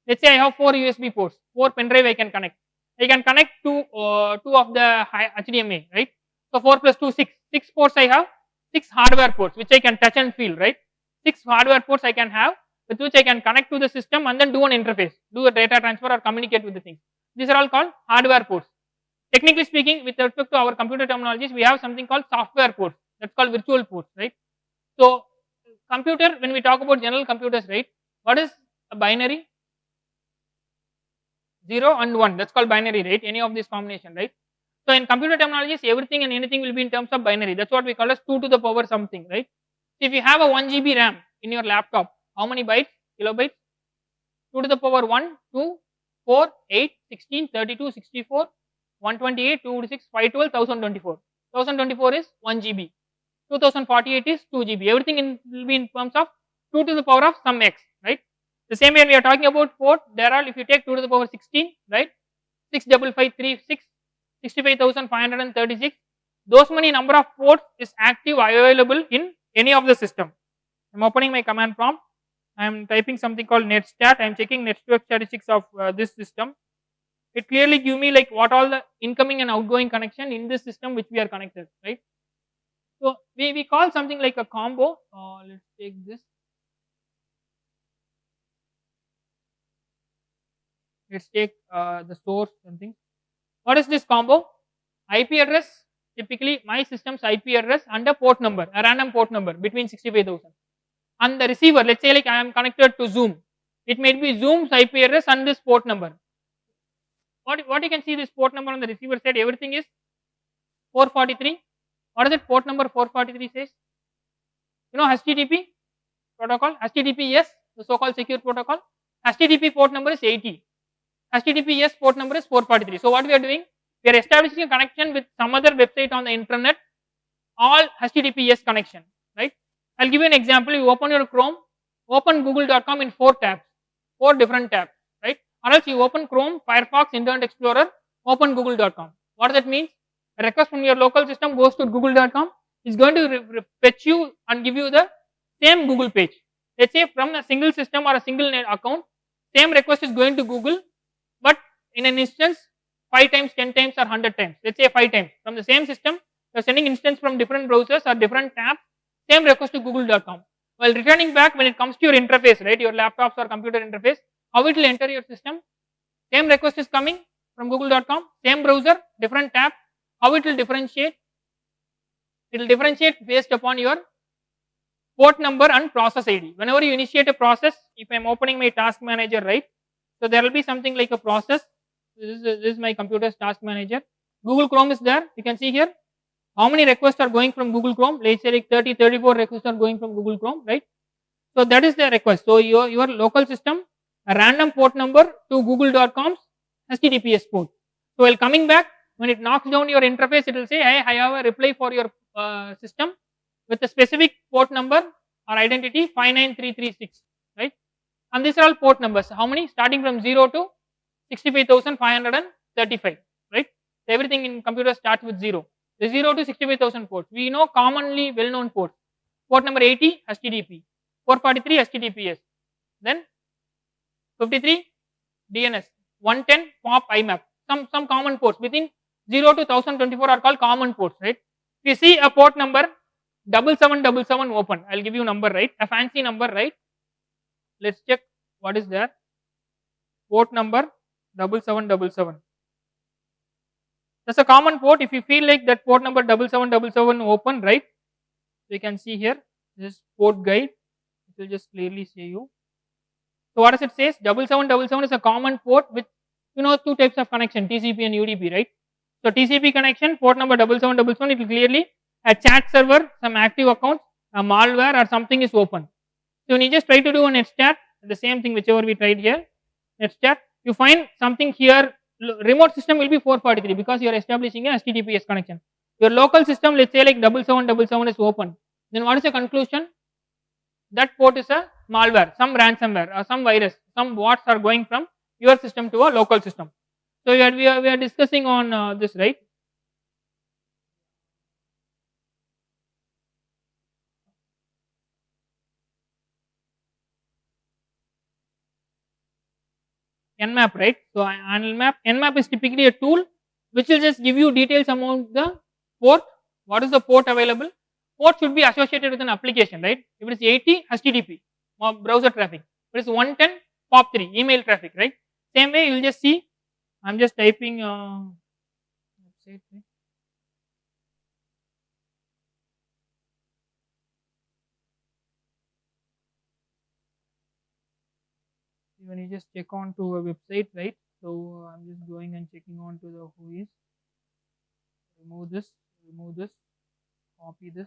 Speaker 1: Let's say I have 4 USB ports, 4 pen drive I can connect. I can connect to 2 of the HDMI, right? So 4 plus 2, 6. 6 ports I have, 6 hardware ports which I can touch and feel, right? 6 hardware ports I can have with which I can connect to the system and then do an interface, do a data transfer or communicate with the thing. These are all called hardware ports. Technically speaking, with respect to our computer terminologies, we have something called software ports. That's called virtual ports, right? So computer, when we talk about general computers, right? What is a binary? 0 and 1. That's called binary, right? Any of this combination, right? So in computer terminologies, everything and anything will be in terms of binary. That's what we call as 2 to the power something, right? So if you have a 1 GB RAM in your laptop, how many bytes? Kilobytes? 2 to the power 1, 2, 4, 8, 16, 32, 64, 128, 256, 512, 1024. 1024 is 1 GB. 2048 is 2 GB. Everything will be in terms of 2 to the power of some x, right? The same way we are talking about port, there are, if you take 2 to the power 16, right? 65536, 65,536. Those many number of ports is active available in any of the system. I am opening my command prompt. I am typing something called netstat. I am checking network statistics of this system. It clearly give me like what all the incoming and outgoing connection in this system which we are connected, right? So we call something like a combo. Let's take this. Let's take the source something. What is this combo? IP address, typically my system's IP address and a port number, a random port number between 65,000. And the receiver, let's say like I am connected to Zoom. It may be Zoom's IP address and this port number. What you can see, this port number on the receiver side, everything is 443. What is it port number 443 says? You know HTTP protocol, HTTPS, the so called secure protocol. HTTP port number is 80. HTTPS port number is 443. So what we are doing? We are establishing a connection with some other website on the internet, all HTTPS connection, right? I'll give you an example. You open your Chrome, open google.com in 4 tabs, 4 different tabs, right? Or else you open Chrome, Firefox, Internet Explorer, open google.com. What does that mean? A request from your local system goes to google.com, is going to fetch you and give you the same Google page. Let's say from a single system or a single account, same request is going to Google, but in an instance 5 times, 10 times or 100 times. Let's say 5 times. From the same system, you are sending instance from different browsers or different tabs, same request to google.com. While returning back, when it comes to your interface, right, your laptops or computer interface, how it will enter your system? Same request is coming from google.com, same browser, different tab. How it will differentiate? It will differentiate based upon your port number and process ID. Whenever you initiate a process, if I am opening my task manager, right, so there will be something like a process. This is my computer's task manager. Google Chrome is there. You can see here how many requests are going from Google Chrome. Let's say like 30, 34 requests are going from Google Chrome, right? So that is the request. So your local system, a random port number to google.com's HTTPS port. So while coming back, when it knocks down your interface, it will say, hey, I have a reply for your system with a specific port number or identity 59336, right? And these are all port numbers. How many? Starting from 0 to 65,535, right? So everything in computer starts with 0. The 0 to 65,000 ports. We know commonly well known ports. Port number 80 HTTP, 443 HTTPS, then 53 DNS, 110 POP IMAP. Some common ports. Within 0 to 1024 are called common ports, right? If you see a port number 7777 open, I'll give you number, right? A fancy number, right? Let's check what is there. Port number 7777. That's a common port. If you feel like that port number 7777 open, right? So you can see here this port guide. It will just clearly say you. So what does it says? 7777 is a common port with two types of connection, TCP and UDP, right? So TCP connection, port number 7777, it will clearly a chat server, some active accounts, a malware or something is open. So when you just try to do a net chat, the same thing whichever we tried here, net chat, you find something here, remote system will be 443 because you are establishing a HTTPS connection. Your local system, let's say like 7777 is open. Then what is the conclusion? That port is a malware, some ransomware or some virus, some bots are going from your system to a local system. So we are discussing on this, right? Nmap, right? So Nmap is typically a tool which will just give you details about the port. What is the port available? Port should be associated with an application, right? If it is 80, HTTP or browser traffic. If it is 110, POP3 email traffic, right? Same way you will just see. I'm just typing. Website, right? When you just check on to a website, right? So I'm just going and checking on to the who is. Remove this, copy this,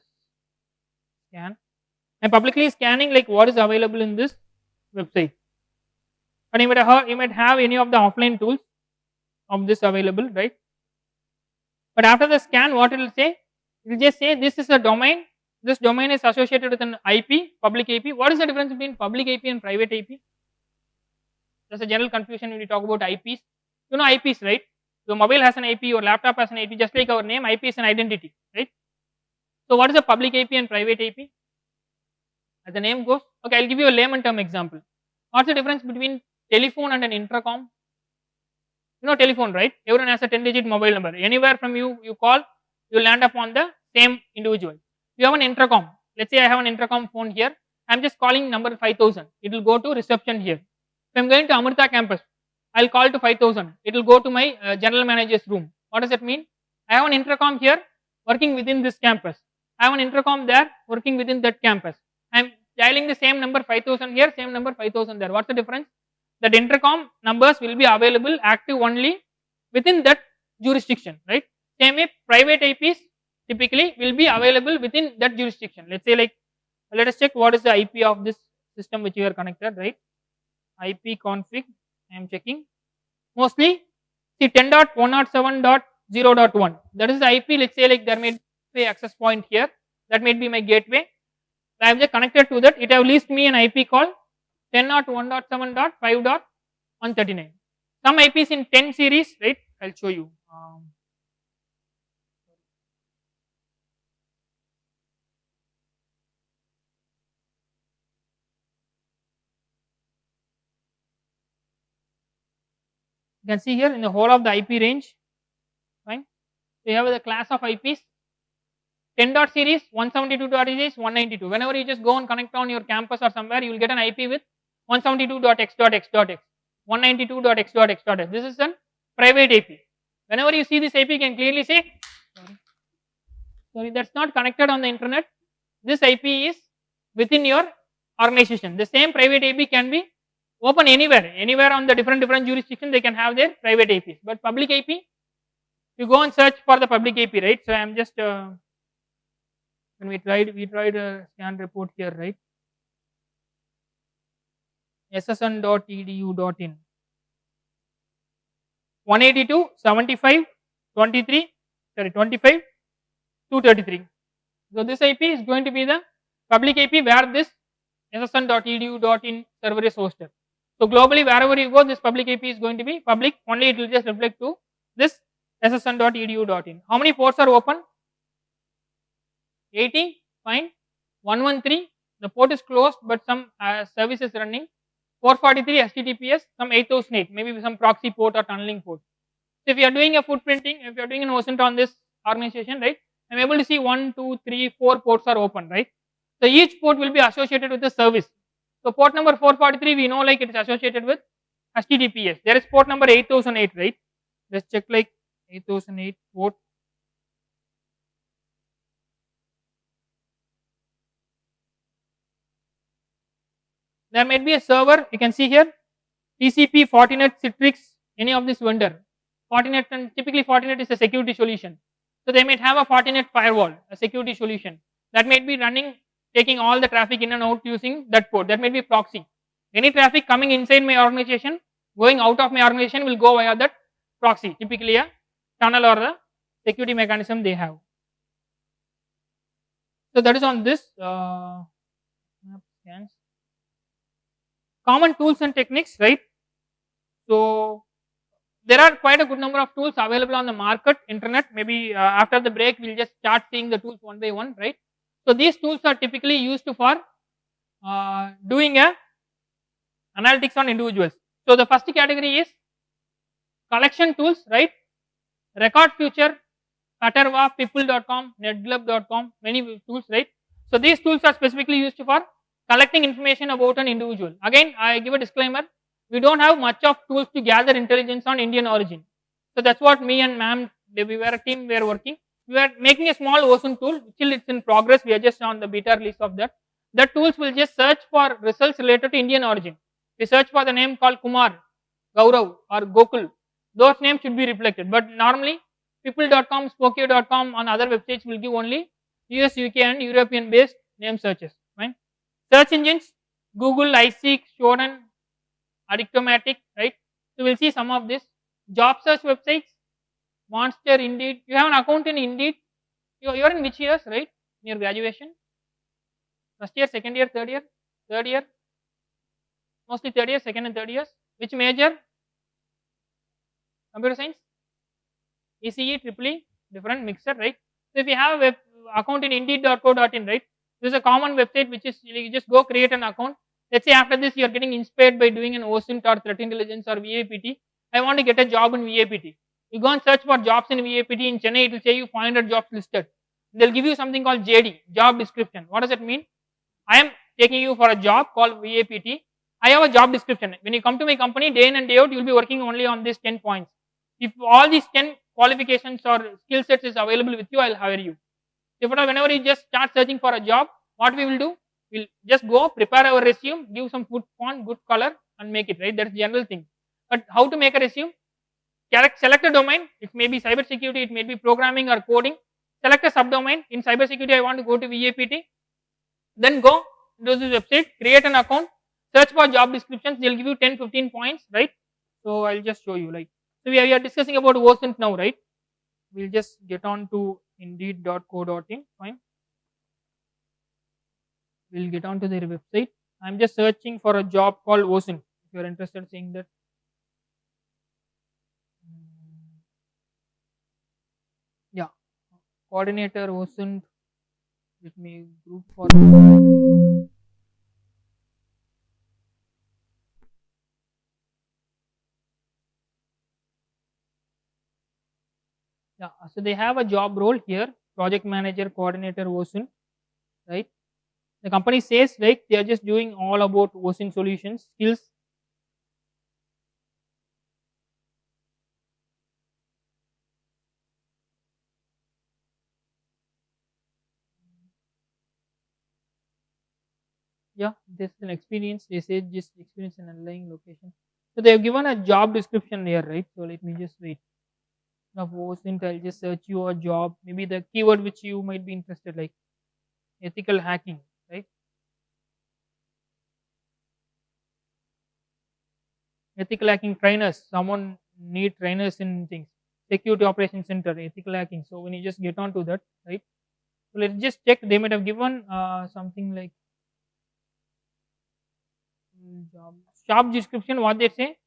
Speaker 1: scan. I'm publicly scanning like what is available in this website. And you might have any of the offline tools of this available, right? But after the scan, what it will say? It will just say this is a domain. This domain is associated with an IP, public IP. What is the difference between public IP and private IP? There's a general confusion when we talk about IPs. You know IPs, right? Your mobile has an IP, your laptop has an IP, just like our name, IP is an identity, right? So what is a public IP and private IP? As the name goes, okay, I'll give you a layman term example. What's the difference between telephone and an intercom? You know telephone, right? Everyone has a 10-digit mobile number. Anywhere from you call, you land up on the same individual. You have an intercom. Let's say I have an intercom phone here. I'm just calling number 5000. It will go to reception here. If I'm going to Amrita campus, I'll call to 5000. It will go to my general manager's room. What does that mean? I have an intercom here working within this campus. I have an intercom there working within that campus. I'm dialing the same number 5000 here, same number 5000 there. What's the difference? That intercom numbers will be available active only within that jurisdiction, right? Same way private IPs typically will be available within that jurisdiction. Let's say like, let us check what is the IP of this system which you are connected, right? IP config, I am checking. Mostly see 10.107.0.1, that is the IP. Let's say like there may be access point here, that may be my gateway. I have just connected to that. It have leased me an IP call 10.1.7.5.139. Some IPs in 10 series, right? I'll show you. You can see here in the whole of the IP range, fine. So you have the class of IPs. 10 dot series, 172.x, 192. Whenever you just go and connect on your campus or somewhere, you will get an IP with 172.x.x.x, 192.x.x.x. This is a private IP. Whenever you see this IP, you can clearly say, sorry, that's not connected on the internet. This IP is within your organization. The same private IP can be open anywhere on the different jurisdictions. They can have their private IPs. But public IP, you go and search for the public IP, right? So I am just when we tried a scan report here, right? ssn.edu.in 182.75.23.233. So this IP is going to be the public IP where this ssn.edu.in server is hosted. So globally wherever you go, this public IP is going to be public, only it will just reflect to this ssn.edu.in. How many ports are open? 80, fine. 113, the port is closed but some service is running. 443 HTTPS, some 8008, maybe some proxy port or tunneling port. So if you are doing a footprinting, if you are doing an OSINT on this organization, right, I'm able to see 1, 2, 3, 4 ports are open, right. So each port will be associated with the service. So port number 443 we know like it is associated with HTTPS. There is port number 8008, right. Let's check like 8008 port. There might be a server, you can see here TCP, Fortinet, Citrix, any of this vendor. Fortinet, and typically Fortinet is a security solution. So they might have a Fortinet firewall, a security solution that might be running, taking all the traffic in and out using that port. That might be proxy. Any traffic coming inside my organization, going out of my organization will go via that proxy, typically a tunnel or the security mechanism they have. So that is on this scans. Common tools and techniques, right. So there are quite a good number of tools available on the market, internet. Maybe after the break we'll just start seeing the tools one by one, right. So these tools are typically used for doing a analytics on individuals. So the first category is collection tools, right. Record Future, Paterva, People.com, NetGlove.com, many tools, right. So these tools are specifically used for collecting information about an individual. Again, I give a disclaimer, we don't have much of tools to gather intelligence on Indian origin. So that's what me and ma'am, we were a team, we were working. We are making a small OSINT tool, still it's in progress, we are just on the beta release of that. That tools will just search for results related to Indian origin. We search for the name called Kumar, Gaurav or Gokul, those names should be reflected. But normally people.com, spokeo.com on other websites will give only US, UK and European based name searches. Fine. Search engines, Google, iSeek, Shodan, Addictomatic, right. So we'll see some of this. Job search websites, Monster, Indeed. You have an account in Indeed. You're in which years, right? In your graduation? First year, second year, third year? Third year? Mostly third year, second and third years. Which major? Computer science? ECE, triple E, different mixer, right. So if you have a web account in indeed.co.in, right, this is a common website which is you just go create an account. Let's say after this you are getting inspired by doing an OSINT or threat intelligence or VAPT. I want to get a job in VAPT. You go and search for jobs in VAPT in Chennai, it will say you 500 jobs listed. They will give you something called JD, job description. What does that mean? I am taking you for a job called VAPT. I have a job description. When you come to my company, day in and day out, you will be working only on these 10 points. If all these 10 qualifications or skill sets is available with you, I will hire you. If whenever you just start searching for a job, what we will do? We'll just go prepare our resume, give some good font, good color and make it, right. That's the general thing. But how to make a resume? Select a domain. It may be cybersecurity, it may be programming or coding. Select a subdomain. In cybersecurity, I want to go to VAPT. Then go to this website, create an account, search for job descriptions. They'll give you 10-15 points, right. So I'll just show you like. So we are discussing about OSINT now, right. We'll just get on to indeed.co.in. Fine. We'll get on to their website. I'm just searching for a job called OSINT. If you're interested in seeing that. Yeah. Coordinator OSINT. Let me group for. Yeah, so they have a job role here, project manager, coordinator, OSINT, right. The company says like they are just doing all about OSINT solutions, skills. Yeah, this is an experience. They say just experience in underlying location. So they have given a job description here, right. So let me just wait. Now OSINT, I'll just search your job, maybe the keyword which you might be interested, like ethical hacking, right. Ethical hacking trainers, someone need trainers in things. Security operations center, ethical hacking. So when you just get on to that, right. So let's just check. They might have given something like job description. What they say?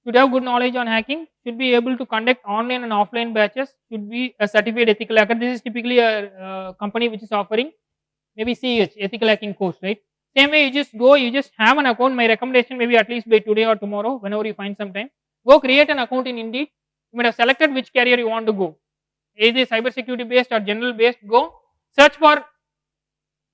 Speaker 1: Should have good knowledge on hacking. Should be able to conduct online and offline batches. Should be a certified ethical hacker. This is typically a company which is offering maybe CH ethical hacking course, right. Same way you just go, you just have an account. My recommendation maybe at least by today or tomorrow, whenever you find some time, Go create an account in Indeed. You might have selected which career you want to go, either cybersecurity based or general based. Go search for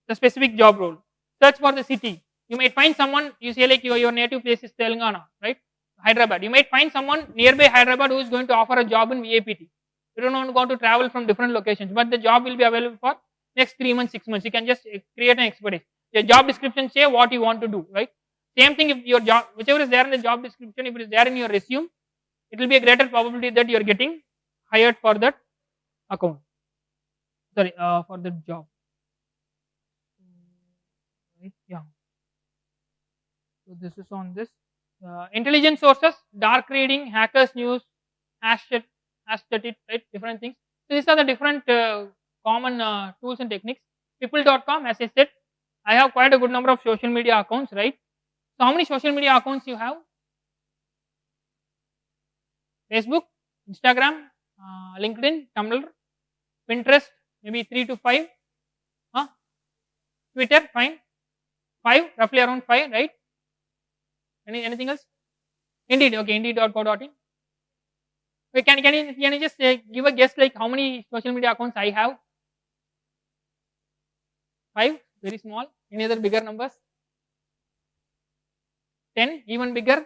Speaker 1: the specific job role. Search for the city. You might find someone, you say like your native place is Telangana, right? Hyderabad. You might find someone nearby Hyderabad who is going to offer a job in VAPT. You don't want to travel from different locations, but the job will be available for next 3 months, 6 months. You can just create an expertise. The job description say what you want to do, right? Same thing if your job, whichever is there in the job description, if it is there in your resume, it will be a greater probability that you are getting hired for that account. Sorry, for the job. Right? Yeah. So this is on this. Intelligence sources, dark reading, hackers news, hashtag, hashtag, right? Different things. So these are the different common tools and techniques. People.com, as I said, I have quite a good number of social media accounts, right? So how many social media accounts you have? Facebook, Instagram, LinkedIn, Tumblr, Pinterest, maybe 3 to 5. Twitter, fine. 5, roughly around 5, right? Anything else? Indeed, okay, indeed.co.in. Wait, can you just give a guess like how many social media accounts I have? 5, very small. Any other bigger numbers? 10, even bigger.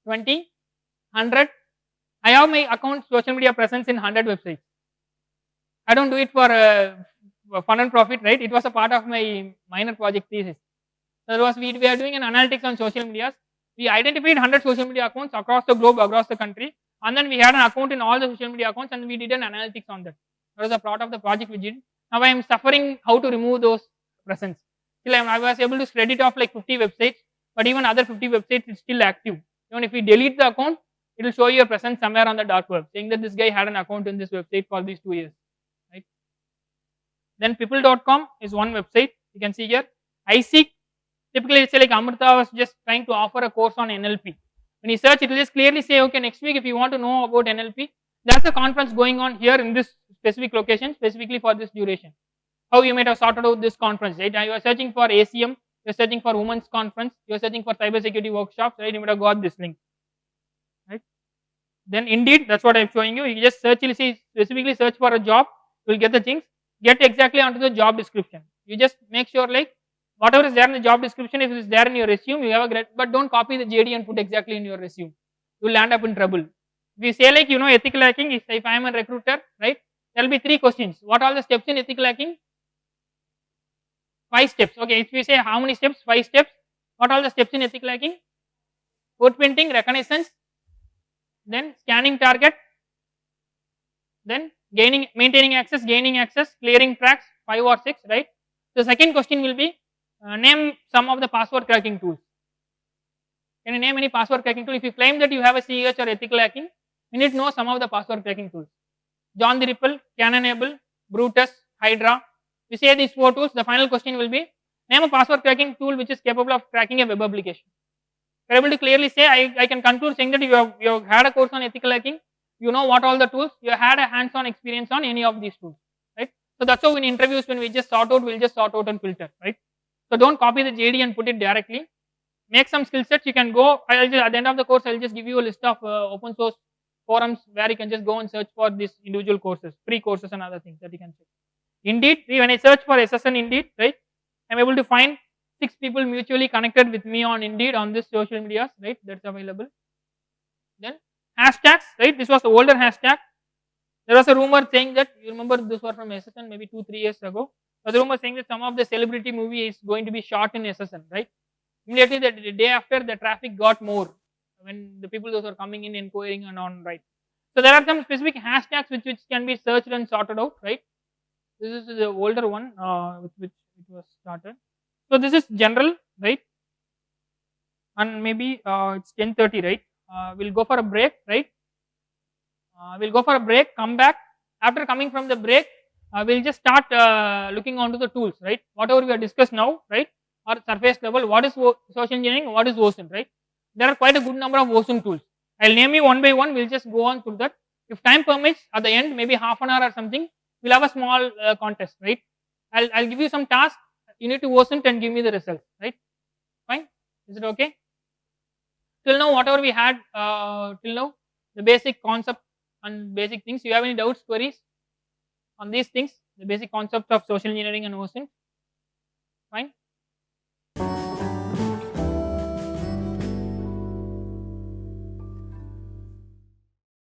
Speaker 1: 20, 100. I have my account social media presence in 100 websites. I don't do it for fun and profit, right? It was a part of my minor project thesis. So we are doing an analytics on social medias. We identified 100 social media accounts across the globe, across the country, and then we had an account in all the social media accounts, and we did an analytics on that. That was a part of the project we did. Now I am suffering how to remove those presence. Still, I was able to spread it off like 50 websites, but even other 50 websites is still active. Even if we delete the account, it will show you a presence somewhere on the dark web, saying that this guy had an account in this website for these 2 years. Right? Then people.com is one website. You can see here. I seek. Typically, it's like Amrita was just trying to offer a course on NLP. When you search, it will just clearly say, okay, next week if you want to know about NLP, there's a conference going on here in this specific location, specifically for this duration. How you might have sorted out this conference, right? You are searching for ACM, you are searching for women's conference, you are searching for cybersecurity workshops, right? You might have got this link, right? Then Indeed, that's what I'm showing you. You just search, you see, specifically search for a job, you will get the things. Get exactly onto the job description. You just make sure like whatever is there in the job description, if it is there in your resume, you have a great, but don't copy the JD and put exactly in your resume. You will land up in trouble. If you say like, ethical hacking, if I am a recruiter, right, there will be 3 questions. What are the steps in ethical hacking? 5 steps. Okay, if you say how many steps? 5 steps. What are the steps in ethical hacking? Footprinting, reconnaissance, then scanning target, then maintaining access, gaining access, clearing tracks, 5 or 6, right? The second question will be, name some of the password cracking tools. Can you name any password cracking tool? If you claim that you have a CEH or ethical hacking, you need to know some of the password cracking tools. John the Ripple, Cannonable, Brutus, Hydra. You say these 4 tools, the final question will be, name a password cracking tool which is capable of cracking a web application. You are able to clearly say, I can conclude saying that you have had a course on ethical hacking, you know what all the tools, you had a hands-on experience on any of these tools, right? So that's how in interviews when we just sort out, we'll just sort out and filter, right? So don't copy the JD and put it directly. Make some skill sets. You can go. At the end of the course, I'll just give you a list of open source forums where you can just go and search for these individual courses, free courses and other things that you can check. Indeed, when I search for SSN Indeed, right, I'm able to find 6 people mutually connected with me on Indeed on this social medias, right? That's available. Then hashtags, right? This was the older hashtag. There was a rumor saying that, you remember this was from SSN maybe 2-3 years ago. There was a rumor saying that some of the celebrity movie is going to be shot in SSN, right? Immediately the day after, the traffic got more when the people those are coming in inquiring and on, right? So there are some specific hashtags which can be searched and sorted out, right? This is the older one with which it was started. So this is general, right? And maybe it's 10:30, right? We'll go for a break, right? We'll go for a break, come back. After coming from the break, we'll just start looking onto the tools, right? Whatever we have discussed now, right? Or surface level, what is social engineering, what is OSINT, right? There are quite a good number of OSINT tools. I'll name you one by one, we'll just go on through that. If time permits, at the end, maybe half an hour or something, we'll have a small contest, right? I'll give you some tasks, you need to OSINT and give me the results, right? Fine? Is it okay? till now whatever we had till now, the basic concept and basic things. You have any doubts, queries on these things, the basic concept of social engineering and OSINT? Fine.